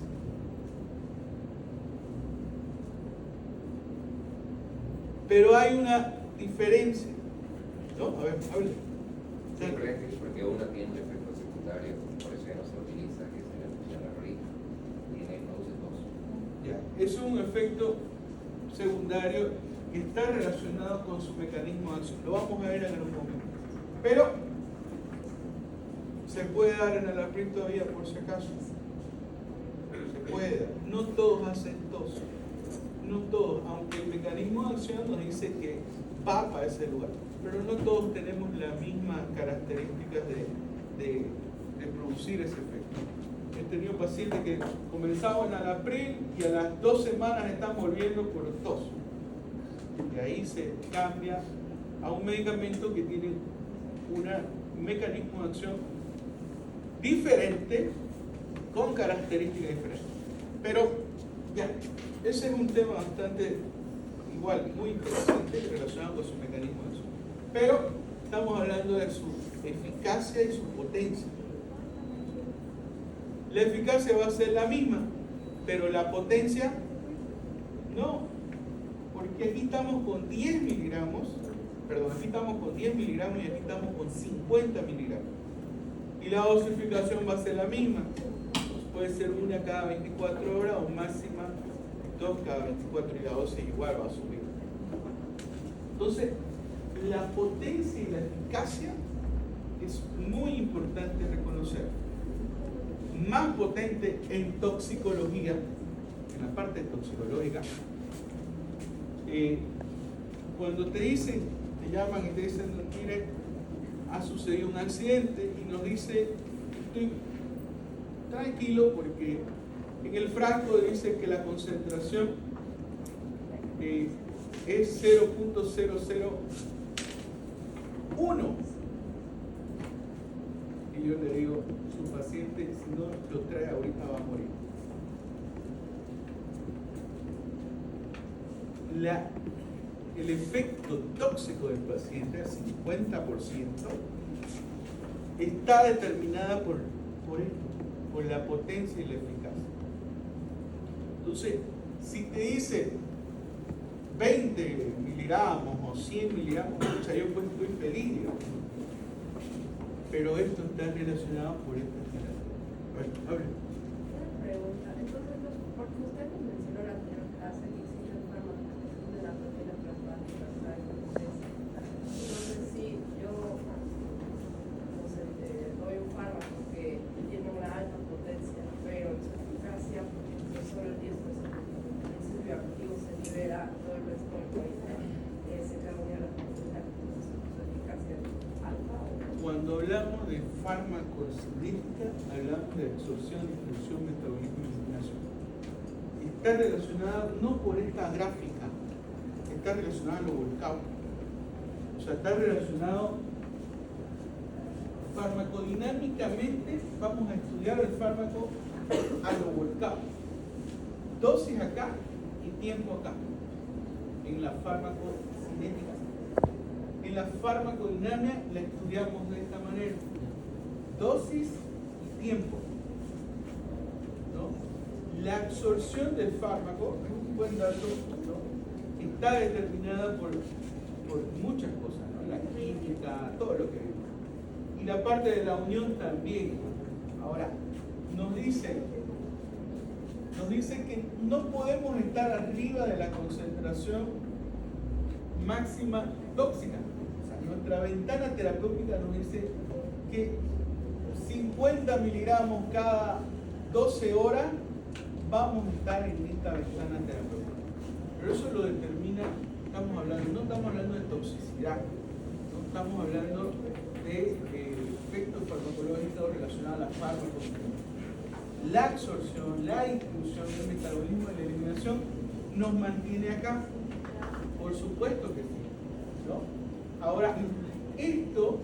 Pero hay una diferencia, ¿no? A ver, hable. Sí, porque uno tiene un efecto secundario, por eso ya no se utiliza, que es la función y en el no usa dos. Ya, es un efecto secundario que está relacionado con su mecanismo de acción. Lo vamos a ver en algún momento. Pero se puede dar en el enalapril todavía, por si acaso. Se puede dar. No todos hacen tos. No todos, aunque el mecanismo de acción nos dice que va para ese lugar. Pero no todos tenemos las mismas características de producir ese efecto. He tenido pacientes que comenzaban en enalapril y a las 2 semanas están volviendo por tos. Y ahí se cambia a un medicamento que tiene un mecanismo de acción diferente, con características diferentes. Pero ya, ese es un tema bastante igual, muy interesante relacionado con su mecanismo de acción. Pero estamos hablando de su eficacia y su potencia. La eficacia va a ser la misma, pero la potencia no, porque aquí estamos con 10 miligramos, aquí estamos con 10 miligramos y aquí estamos con 50 miligramos. Y la dosificación va a ser la misma. Puede ser una cada 24 horas o máxima 2 cada 24, y la dosis igual va a subir. Entonces, la potencia y la eficacia es muy importante reconocer. Más potente en toxicología, en la parte toxicológica, cuando te dicen, te llaman y te dicen, mire, ha sucedido un accidente, y nos dice, estoy tranquilo porque en el frasco dice que la concentración es 0.001. Y yo le digo, su paciente, si no lo trae ahorita va a morir. El efecto tóxico del paciente, al 50%, está determinada por esto, por la potencia y la eficacia. Entonces, si te dice 20 miligramos o 100 miligramos, pucha, yo pues estoy feliz, digamos. Pero esto está relacionado por esta generación. Bueno, hable. Una pregunta, entonces, porque usted nos mencionó la anterior clase que existen fármacos de la proteína plasmática, entonces si yo doy un fármaco que tiene una alta potencia, pero su eficacia es solo el 10%, el principio activo se libera, todo el resto del país se cambia la potencia, su eficacia alta. Cuando hablamos de farmacocinética, hablamos de absorción, distribución, metabolismo y eliminación. Está relacionada no por esta gráfica, está relacionada a lo volcado. O sea, está relacionado farmacodinámicamente, vamos a estudiar el fármaco a lo volcado. Dosis acá y tiempo acá, en la farmacocinética. En la farmacodinámica la estudiamos de esta manera: dosis y tiempo, ¿no? La absorción del fármaco, es un buen dato, ¿no? Está determinada por muchas cosas, ¿no? La química, todo lo que vimos. Y la parte de la unión también. Ahora, nos dice que no podemos estar arriba de la concentración máxima tóxica. Nuestra ventana terapéutica nos dice que 50 miligramos cada 12 horas vamos a estar en esta ventana terapéutica. Pero eso lo determina, no estamos hablando de toxicidad, no estamos hablando de efectos farmacológicos relacionados a la farmacocinética. La absorción, la distribución, el metabolismo y la eliminación nos mantiene acá. Por supuesto que sí, ¿no? Ahora, esto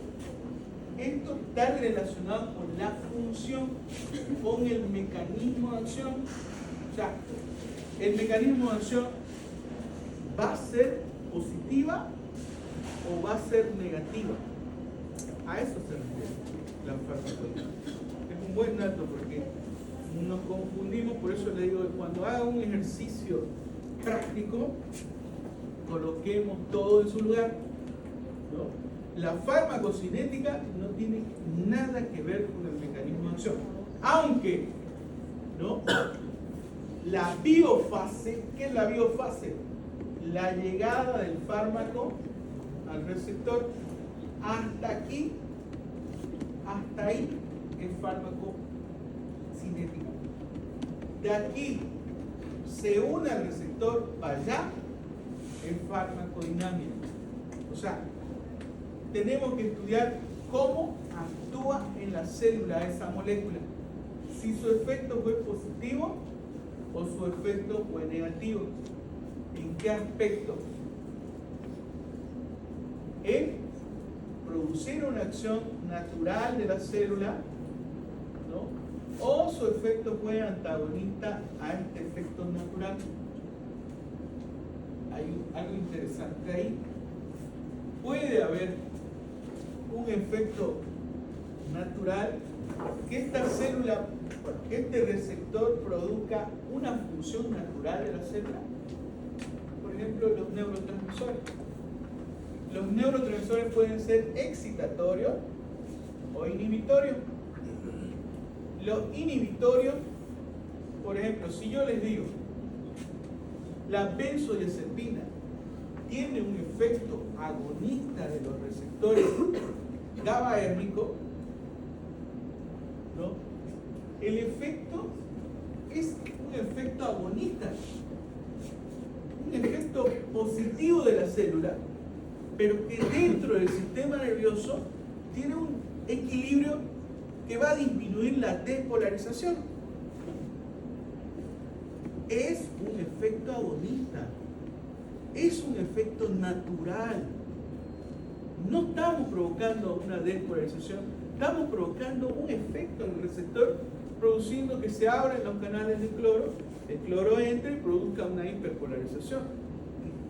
está relacionado con la función, con el mecanismo de acción. O sea, el mecanismo de acción va a ser positiva o va a ser negativa. A eso se refiere la farmacodinámica. Es un buen dato porque nos confundimos, por eso le digo que cuando haga un ejercicio práctico, coloquemos todo en su lugar, ¿no? La farmacocinética no tiene nada que ver con el mecanismo de acción, aunque, ¿no? La biofase, ¿qué es la biofase? La llegada del fármaco al receptor. Hasta aquí, hasta ahí es fármaco cinética. De aquí se une al receptor para allá es farmacodinámica. O sea, tenemos que estudiar cómo actúa en la célula esa molécula, si su efecto fue positivo o su efecto fue negativo. ¿En qué aspecto? En producir una acción natural de la célula, ¿no? O su efecto fue antagonista a este efecto natural. Hay algo interesante ahí. Puede haber un efecto natural que esta célula, que este receptor produzca una función natural de la célula. Por ejemplo, los neurotransmisores. Los neurotransmisores pueden ser excitatorios o inhibitorios. Los inhibitorios, por ejemplo, si yo les digo, la benzodiazepina tiene un efecto agonista de los receptores GABAérgicos, ¿no? El efecto es un efecto agonista, un efecto positivo de la célula, pero que dentro del sistema nervioso tiene un equilibrio que va a disminuir la despolarización. Es un efecto agonista. es un efecto natural. No estamos provocando una despolarización, estamos provocando un efecto en el receptor, produciendo que se abran los canales de cloro, el cloro entre y produzca una hiperpolarización.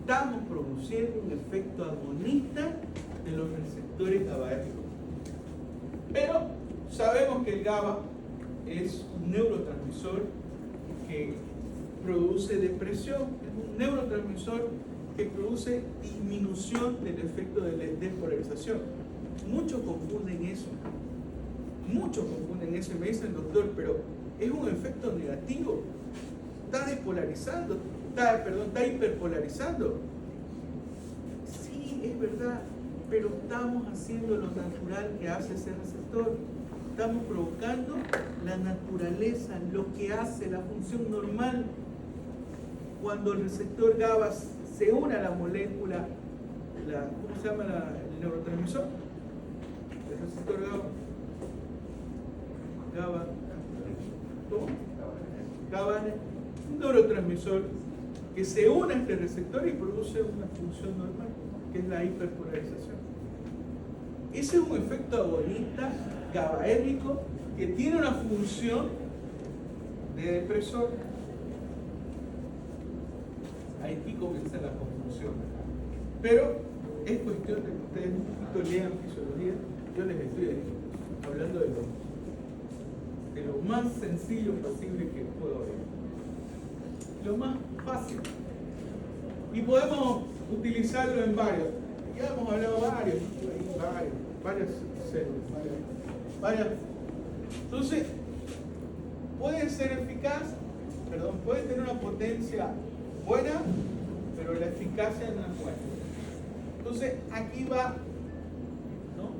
Estamos produciendo un efecto agonista de los receptores GABAérgicos. Pero sabemos que el GABA es un neurotransmisor que produce depresión, es un neurotransmisor que produce disminución del efecto de la despolarización. Muchos confunden eso y me dicen, doctor, pero es un efecto negativo, está despolarizando, está hiperpolarizando. Sí, es verdad, pero estamos haciendo lo natural que hace ese receptor. Estamos provocando la naturaleza, lo que hace la función normal. Cuando el receptor GABA se une a la molécula, ¿cómo se llama el neurotransmisor? El receptor GABA, ¿cómo? GABA, un neurotransmisor que se une a este receptor y produce una función normal, que es la hiperpolarización. Ese es un efecto agonista GABAérgico que tiene una función de depresor. Aquí comienza la confusión. Pero es cuestión de que ustedes un poquito lean fisiología. Yo les estoy hablando de lo más sencillo posible que puedo ver. Lo más fácil. Y podemos utilizarlo en varios. Ya hemos hablado varias células. Entonces, puede ser eficaz, puede tener una potencia buena, pero la eficacia no es buena. Entonces, aquí va, ¿no?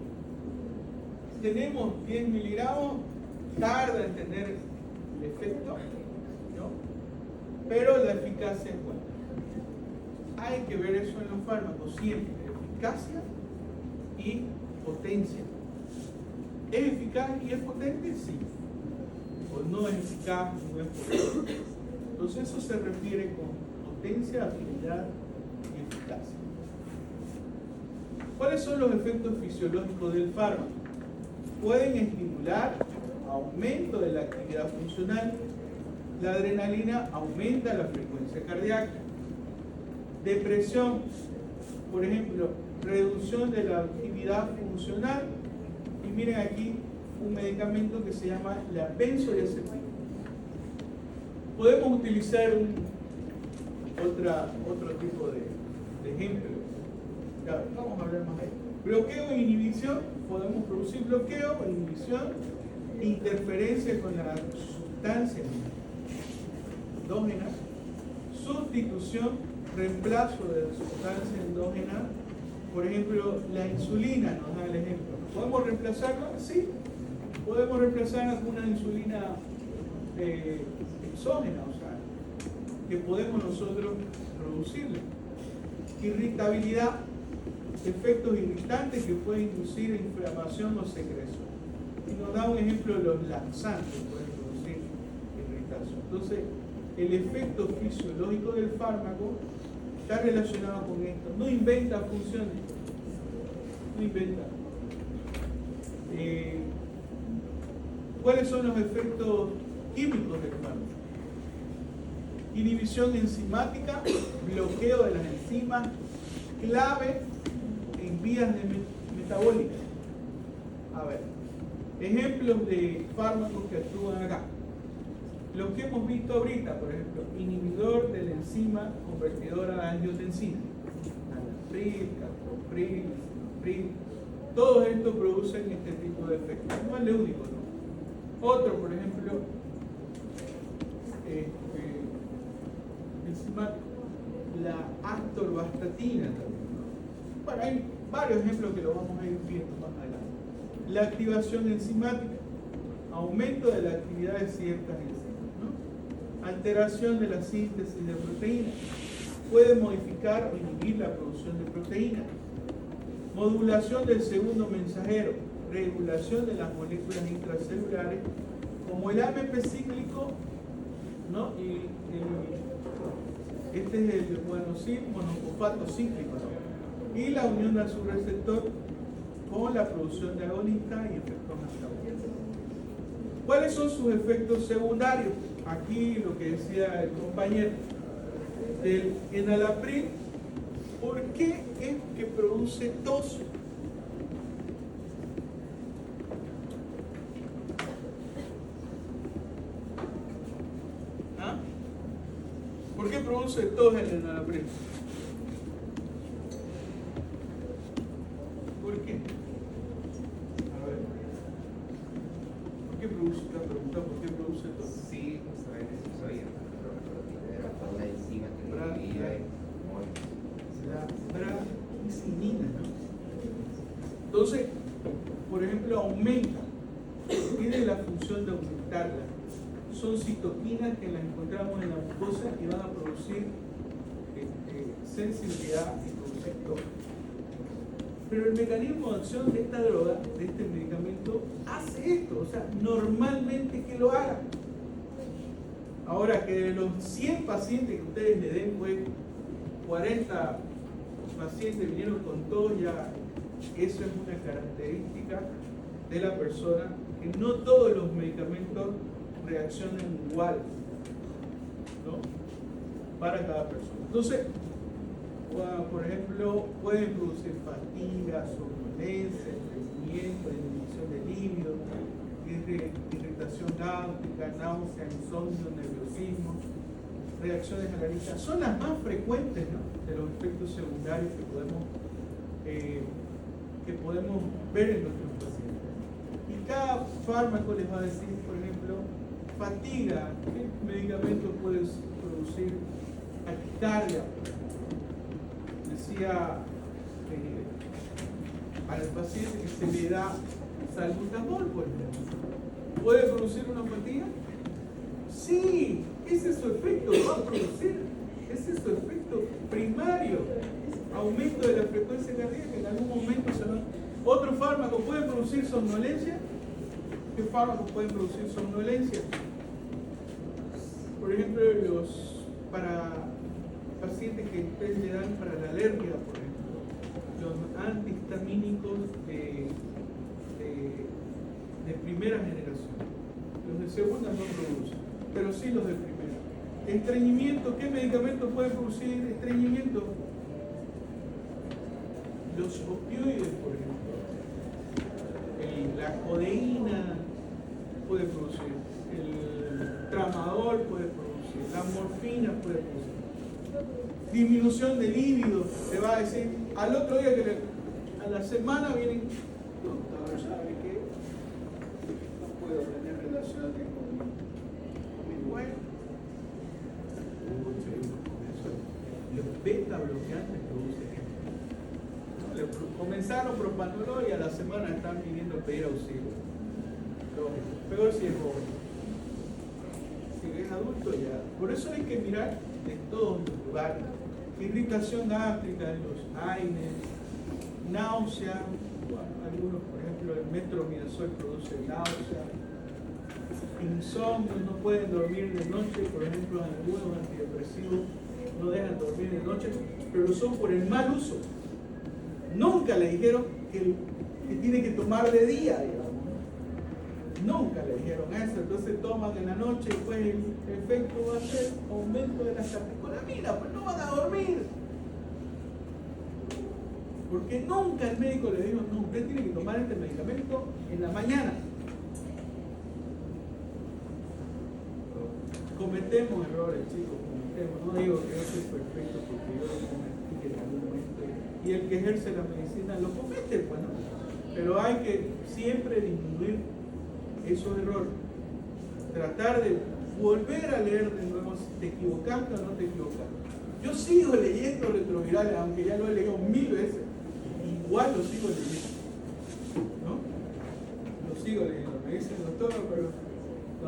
Tenemos 10 miligramos, tarda en tener el efecto, ¿no? Pero la eficacia es buena. Hay que ver eso en los fármacos siempre, eficacia y potencia. ¿Es eficaz y es potente? Sí. O no es eficaz, no es potente. Entonces eso se refiere con potencia, afinidad y eficacia. ¿Cuáles son los efectos fisiológicos del fármaco? Pueden estimular aumento de la actividad funcional. La adrenalina aumenta la frecuencia cardíaca. Depresión, por ejemplo, reducción de la actividad funcional. Y miren aquí un medicamento que se llama la benzodiazepina. Podemos utilizar otro tipo de ejemplo. Ya, vamos a hablar más de esto. Bloqueo e inhibición. Podemos producir bloqueo, inhibición, interferencia con la sustancia endógena, sustitución, reemplazo de la sustancia endógena. Por ejemplo, la insulina nos da el ejemplo. ¿Podemos reemplazarla? Sí. Podemos reemplazarla con una insulina exógena, o sea, que podemos nosotros producirla. Irritabilidad, efectos irritantes que pueden inducir inflamación o secreción. Y nos da un ejemplo de los laxantes que pueden producir irritación. Entonces, el efecto fisiológico del fármaco está relacionado con esto. No inventa funciones. No inventa. ¿Cuáles son los efectos químicos del fármaco? Inhibición enzimática, bloqueo de las enzimas, clave en vías metabólicas. A ver, ejemplos de fármacos que actúan acá. Los que hemos visto ahorita, por ejemplo, inhibidor de la enzima convertidora de angiotensina, anastril, captopril, pril, todos estos producen este tipo de efectos. No es el único, ¿no? Otro, por ejemplo, la astorvastatina también, ¿no? Bueno, hay varios ejemplos que lo vamos a ir viendo más adelante. La activación enzimática, aumento de la actividad de ciertas enzimas, ¿no? Alteración de la síntesis de proteínas, puede modificar o inhibir la producción de proteínas. Modulación del segundo mensajero, regulación de las moléculas intracelulares, como el AMP cíclico, ¿no? Y Este es el guanosine monofosfato cíclico, ¿no? Y la unión de su receptor con la producción de agonista y efectos antagonistas. ¿Cuáles son sus efectos secundarios? Aquí lo que decía el compañero del enalapril. ¿Por qué es que produce tos? ¿Ah? ¿Por qué produce tos el enalapril? ¿Por qué? A ver. ¿Por qué produce la pregunta? ¿Por qué produce tos? Sí, justamente eso soy era toda una enzima que vivía en La bradicinina, ¿no? Entonces, por ejemplo, aumenta, tiene la función de aumentarla. Son citoquinas que las encontramos en la mucosa y van a producir sensibilidad y producir tos. Pero el mecanismo de acción de esta droga, de este medicamento, hace esto, o sea, normalmente que lo haga. Ahora que de los 100 pacientes que ustedes le den, pues 40 pacientes vinieron con tos, ya eso es una característica de la persona, que no todos los medicamentos reaccionan igual, ¿no? Para cada persona. Entonces, por ejemplo, pueden producir fatiga, somnolencia, estreñimiento, disminución de líbido, irritación gástrica, náusea, insomnio, nerviosismo, reacciones alérgicas. Son las más frecuentes, ¿no?, de los efectos secundarios que podemos ver en nuestros pacientes. Y cada fármaco les va a decir, por ejemplo, fatiga, ¿qué medicamento puede producir taquicardia? Decía al paciente que se le da salbutamol, por ejemplo. ¿Puede producir una fatiga? Sí, ese es su efecto, va a producir, ese es su efecto primario, aumento de la frecuencia cardíaca, en algún momento se va. ¿Otro fármaco puede producir somnolencia? ¿Qué fármacos pueden producir somnolencia? Por ejemplo, para pacientes que ustedes le dan para la alergia, por ejemplo, los antihistamínicos de primera generación. Los de segunda no producen, pero sí los de primera. Estreñimiento, ¿qué medicamentos pueden producir estreñimiento? Los opioides, por ejemplo. La codeína puede producir, el tramadol puede producir, la morfina puede producir. Disminución de líbido, te va a decir, al otro día a la semana vienen, doctor, ¿sabe qué? No puedo tener relaciones con mi mujer. Los beta bloqueantes producen esto. Comenzaron propanolol y a la semana están viniendo a pedir auxilio. Peor si es joven. Si es adulto ya. Por eso hay que mirar de todos los lugares. Irritación gástrica en los AINES, náusea, algunos, por ejemplo, el metronidazol produce náusea, insomnio, no pueden dormir de noche, por ejemplo, algunos antidepresivos no dejan dormir de noche, pero lo son por el mal uso. Nunca le dijeron que tiene que tomar de día, digamos. Nunca le dijeron eso, entonces toman en la noche y pues el efecto va a ser aumento de las catecolaminas, pues no van a dormir. Porque nunca el médico le dijo, no, usted tiene que tomar este medicamento en la mañana. Cometemos errores, chicos, cometemos. No digo que yo soy perfecto porque yo lo cometí en algún momento. Y el que ejerce la medicina lo comete, pues, ¿no? Pero hay que siempre disminuir esos errores. Tratar de volver a leer de nuevo si te equivocaste o no te equivocaste. Yo sigo leyendo retrovirales, aunque ya lo he leído 1000 veces. Igual lo sigo leyendo, ¿no? Lo sigo leyendo. Me dicen, doctor, pero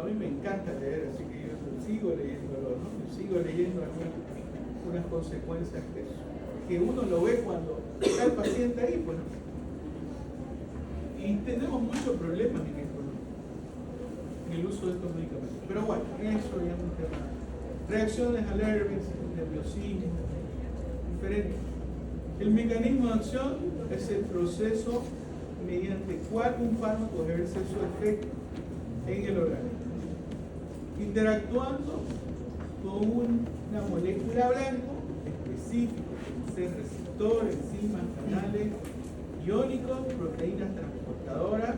a mí me encanta leer, así que yo sigo leyéndolo, ¿no? Yo sigo leyendo algunas consecuencias que uno lo ve cuando está el paciente ahí, pues, ¿no? Y tenemos muchos problemas en esto, ¿no? En el uso de estos medicamentos. Pero bueno, eso ya es un tema reacciones alérgicas, nerviosismo, diferente. El mecanismo de acción es el proceso mediante el cual un fármaco ejerce su efecto en el organismo, interactuando con una molécula blanco específica, receptores, enzimas, canales iónicos, proteínas transportadoras.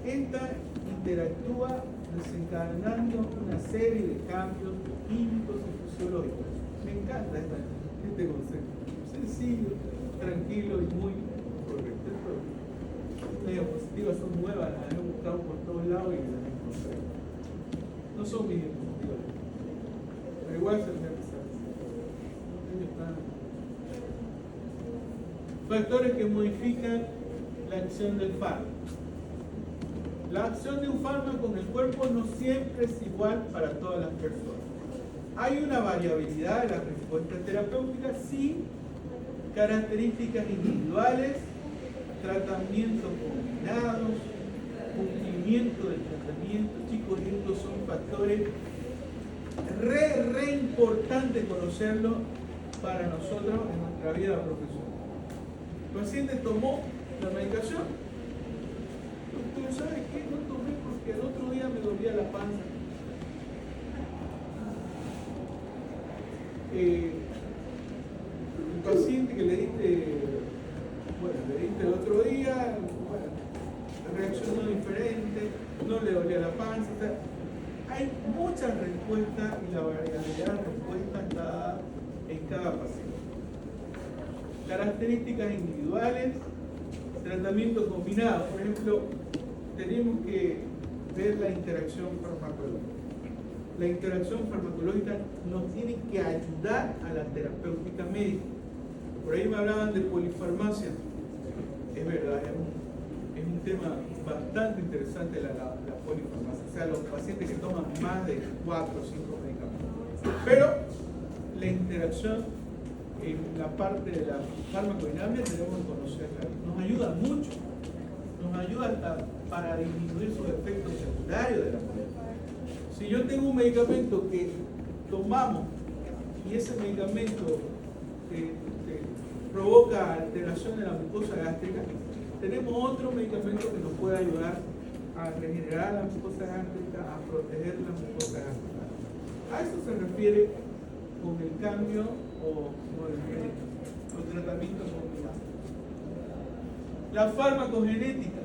Esta interactúa desencadenando una serie de cambios químicos y fisiológicos. Me encanta este concepto. Sencillo, tranquilo y muy correcto. Estas diapositivas son nuevas, las he buscado por todos lados y las encontré. No son mis diapositivas, pero igual se me empezaron. Factores que modifican la acción del fármaco. La acción de un fármaco en el cuerpo no siempre es igual para todas las personas. Hay una variabilidad de la respuesta terapéutica, sí, características individuales, tratamientos combinados, cumplimiento del tratamiento. Chicos, estos son factores re importantes conocerlos para nosotros en nuestra vida profesional. El paciente tomó la medicación, pero ¿sabes qué? No tomé porque el otro día me dolía la panza. El paciente que le diste el otro día, reaccionó diferente, no le dolía la panza. Hay muchas respuestas y la variabilidad de respuestas está en cada paciente. Características individuales, tratamiento combinado. Por ejemplo, tenemos que ver la interacción farmacológica. La interacción farmacológica nos tiene que ayudar a la terapéutica médica. Por ahí me hablaban de polifarmacia. Es verdad, es un tema bastante interesante la polifarmacia. O sea, los pacientes que toman más de 4 o 5 medicamentos. Pero la interacción en la parte de la farmacodinámica tenemos que conocerla. Nos ayuda mucho. Nos ayuda para disminuir sus efectos secundarios de la medicina. Si yo tengo un medicamento que tomamos y ese medicamento provoca alteración de la mucosa gástrica, tenemos otro medicamento que nos puede ayudar a regenerar la mucosa gástrica, a proteger la mucosa gástrica. A eso se refiere con el cambio o el tratamiento combinado. La farmacogenética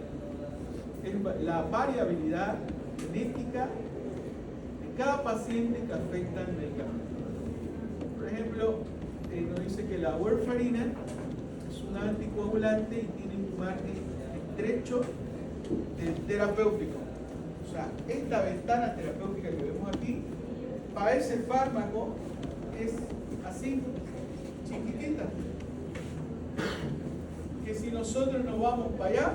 es la variabilidad genética de cada paciente que afecta al medicamento. Por ejemplo, nos dice que la warfarina es un anticoagulante y tiene un margen estrecho del terapéutico. O sea, esta ventana terapéutica que vemos aquí, para ese fármaco es así, chiquitita. Que si nosotros nos vamos para allá,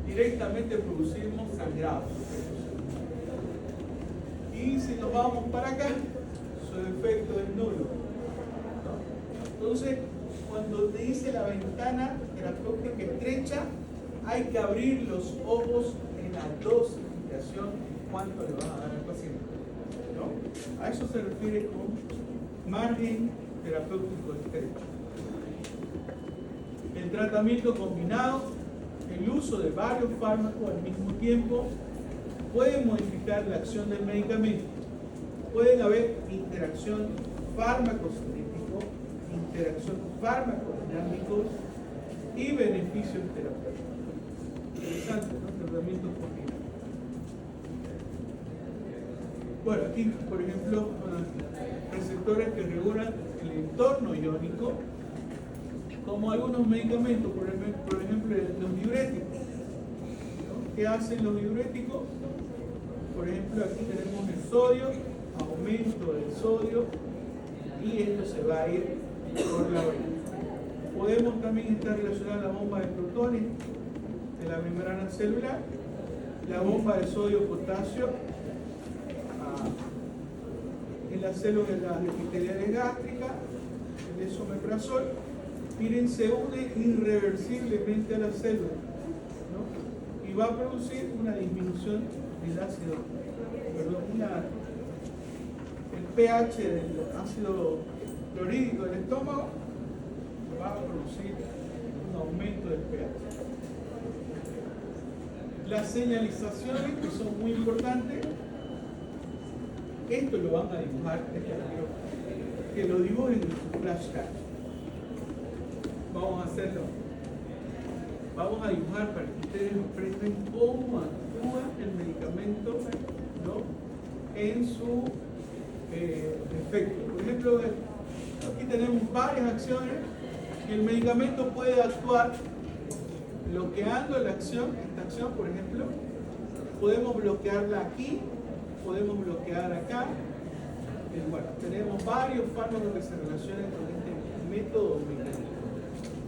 directamente producimos sangrado. Y si nos vamos para acá, su efecto es nulo. Entonces, cuando te dice la ventana terapéutica estrecha, hay que abrir los ojos en la dosificación, cuánto le vas a dar al paciente. ¿No? A eso se refiere con margen terapéutico estrecho. El tratamiento combinado, el uso de varios fármacos al mismo tiempo, puede modificar la acción del medicamento. Pueden haber interacción fármaco-cinético, interacción fármaco-dinámicos y beneficios terapéuticos. Interesante, ¿no? Tratamiento combinado. Bueno, aquí, por ejemplo, receptores que regulan el entorno iónico, como algunos medicamentos, por ejemplo, los diuréticos. ¿No? ¿Qué hacen los diuréticos? Por ejemplo, aquí tenemos el sodio, aumento del sodio, y esto se va a ir por la orina. Podemos también estar relacionados a la bomba de protones de la membrana celular, la bomba de sodio-potasio en las células epiteliales gástricas, el esomeprazol. Miren, se une irreversiblemente a la célula, ¿no? Y va a producir una disminución del ácido, pH del ácido clorhídrico del estómago, va a producir un aumento del pH. Las señalizaciones, que son muy importantes, esto lo van a dibujar, que lo dibujen en su flashcard. Vamos a hacerlo. Vamos a dibujar para que ustedes aprendan cómo actúa el medicamento, ¿no?, en su efecto. Por ejemplo, aquí tenemos varias acciones y el medicamento puede actuar bloqueando la acción. Esta acción, por ejemplo, podemos bloquearla aquí, podemos bloquear acá. Bueno, tenemos varios fármacos que se relacionan con este método mecánico.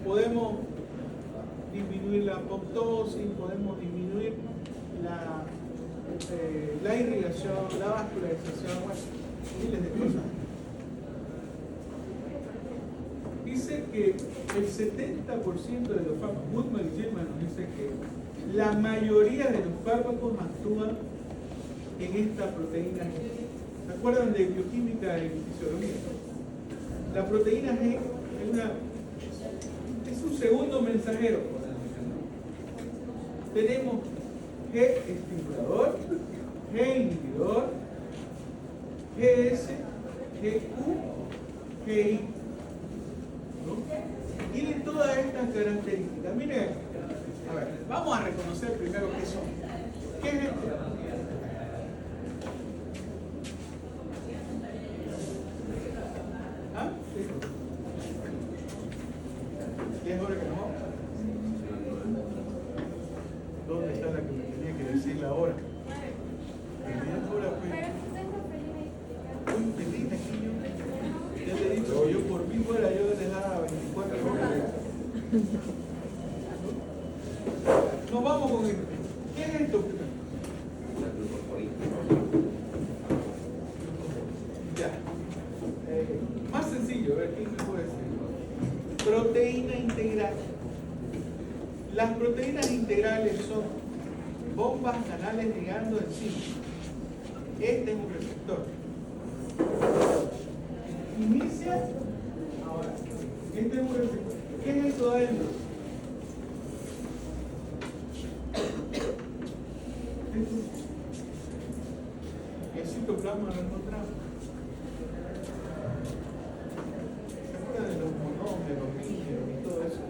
Podemos disminuir la apoptosis, podemos disminuir la irrigación, la vascularización, bueno, miles de cosas. Dice que el 70% de los fármacos, Goodman y Gilman nos dice que la mayoría de los fármacos actúan en esta proteína G. ¿Se acuerdan de bioquímica y fisiología? La proteína G es un segundo mensajero. Tenemos G estimulador, G inhibidor, GS, GQ, GI. ¿No? Tienen todas estas características. Miren, a ver, vamos a reconocer primero qué son. ¿Qué es esto? ¿Ah? ¿Sí? ¿Qué es hora que no? ¿Dónde está la que me tenía que decir la hora? Un pelín aquí yo. Ya le he dicho que yo por mí fuera yo les daba 24 horas. Nos vamos con esto. ¿Qué es esto? Ya. Más sencillo, a ver, ¿quién me puede decir? Proteína integral. Las proteínas integrales son bombas canales ligando enzimas. Este es un receptor. Inicia ahora. Este es un receptor. ¿Qué es esto adentro? El citoplasma lo encontramos. ¿Se acuerdan de los monómeros, y todo eso?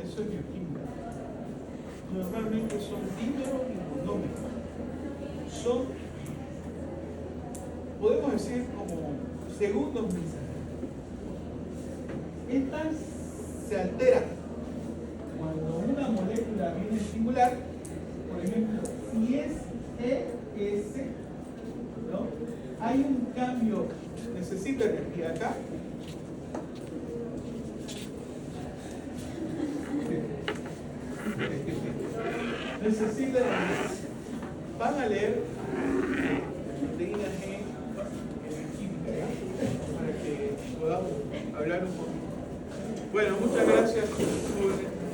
Eso es bioquímica. Normalmente son dímeros y monómeros. Son, podemos decir, como segundos mensajeros. Estas se alteran cuando una molécula viene a estimular. Por ejemplo, si es ES, ¿no?, hay un cambio, necesita energía acá. Necesita energía. Van a leer proteína G en química, ¿ya?, para que podamos hablar un poquito. Bueno, muchas gracias.